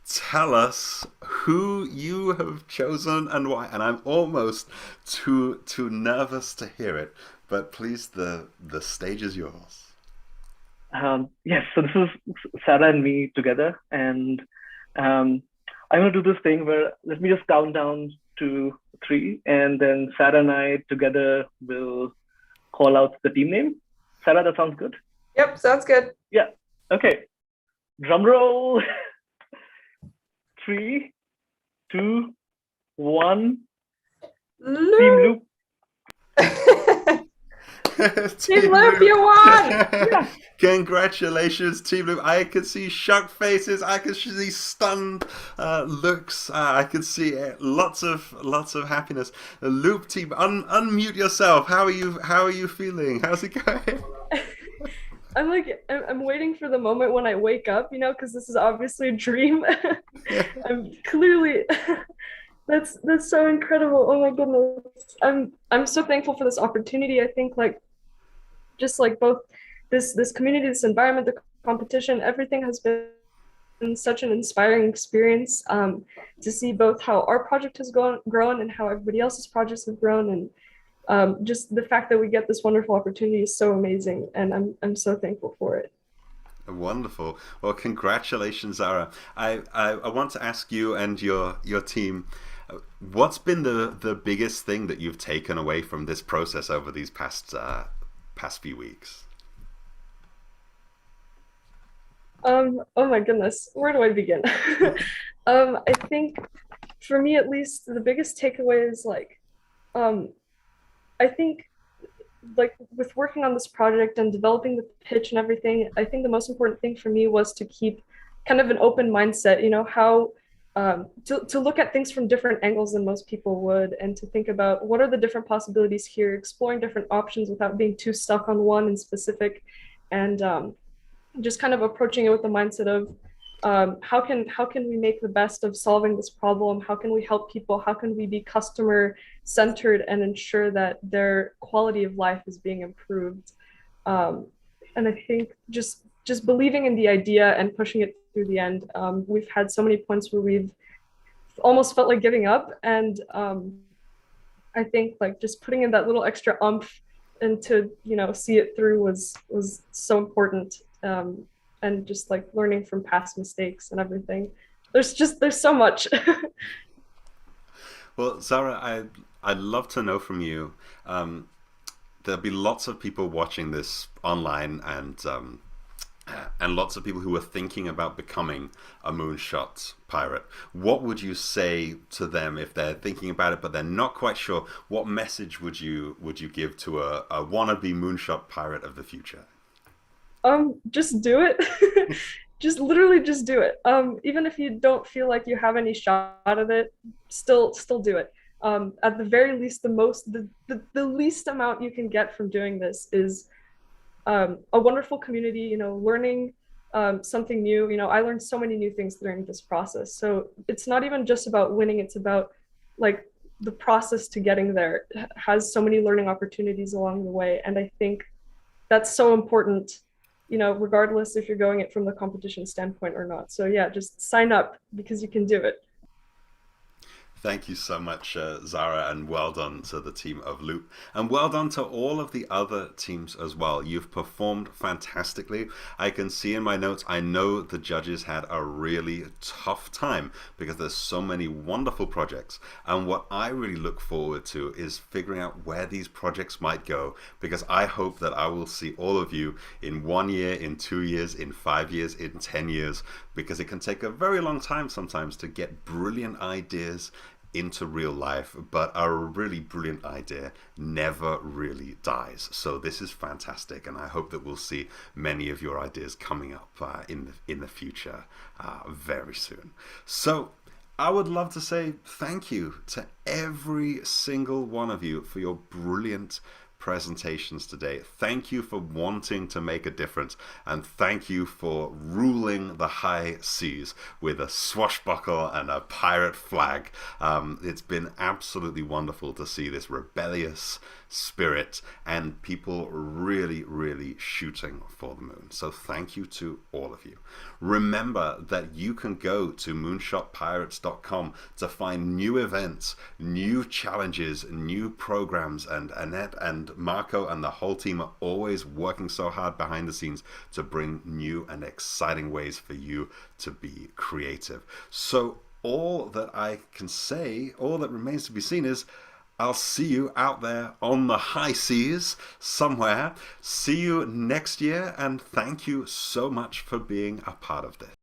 tell us who you have chosen and why? And I'm almost too nervous to hear it, but please, the stage is yours. Yes, so this is Sarah and me together, and I'm going to do this thing where let me just count down to 3, and then Sarah and I together will call out the team name. Sarah, that sounds good? Yep, sounds good. Yeah, okay. Drum roll. 3, 2, 1. Loop. Team Loop. Team Loop, you won! Yeah. Congratulations, Team Loop. I can see shocked faces. I can see stunned looks. I can see lots of happiness. Loop team, unmute yourself. How are you feeling? How's it going? I'm waiting for the moment when I wake up, because this is obviously a dream. I'm clearly that's so incredible. Oh my goodness. I'm so thankful for this opportunity. I think just both this community, this environment, the competition, everything has been such an inspiring experience to see both how our project has grown and how everybody else's projects have grown, and just the fact that we get this wonderful opportunity is so amazing, and I'm so thankful for it. Wonderful. Well, congratulations, Zara. I want to ask you and your team, what's been the biggest thing that you've taken away from this process over these past few weeks? Oh my goodness, where do I begin? I think for me, at least, the biggest takeaway is I think with working on this project and developing the pitch and everything, I think the most important thing for me was to keep kind of an open mindset, how to look at things from different angles than most people would, and to think about what are the different possibilities here, exploring different options without being too stuck on one in specific, and just kind of approaching it with the mindset of how can we make the best of solving this problem? How can we help people? How can we be customer centered and ensure that their quality of life is being improved? And I think just believing in the idea and pushing it through the end. We've had so many points where we've almost felt like giving up, and I think just putting in that little extra oomph and to see it through was so important. And just learning from past mistakes and everything. There's so much. Well, Zara, I'd love to know from you. There'll be lots of people watching this online, and lots of people who are thinking about becoming a Moonshot pirate. What would you say to them if they're thinking about it but they're not quite sure? What message would you give to a wannabe Moonshot pirate of the future? Just do it. Literally just do it. Even if you don't feel like you have any shot at it, still do it. At the very least, the least amount you can get from doing this is a wonderful community, learning something new. You know, I learned so many new things during this process. So it's not even just about winning, it's about like the process to getting there has so many learning opportunities along the way. And I think that's so important, you know, regardless if you're going it from the competition standpoint or not. So yeah, just sign up because you can do it. Thank you so much, Zara, and well done to the team of Loop. And well done to all of the other teams as well. You've performed fantastically. I can see in my notes, I know the judges had a really tough time because there's so many wonderful projects. And what I really look forward to is figuring out where these projects might go, because I hope that I will see all of you in 1 year, in 2 years, in 5 years, in 10 years, because it can take a very long time sometimes to get brilliant ideas into real life, but a really brilliant idea never really dies. So this is fantastic, and I hope that we'll see many of your ideas coming up in the future very soon. So I would love to say thank you to every single one of you for your brilliant presentations today. Thank you for wanting to make a difference, and thank you for ruling the high seas with a swashbuckle and a pirate flag. It's been absolutely wonderful to see this rebellious spirit and people really, really shooting for the moon. So thank you to all of you. Remember that you can go to moonshotpirates.com to find new events, new challenges, new programs, and Annette and Marco and the whole team are always working so hard behind the scenes to bring new and exciting ways for you to be creative. So all that I can say, all that remains to be seen is I'll see you out there on the high seas somewhere. See you next year, and thank you so much for being a part of this.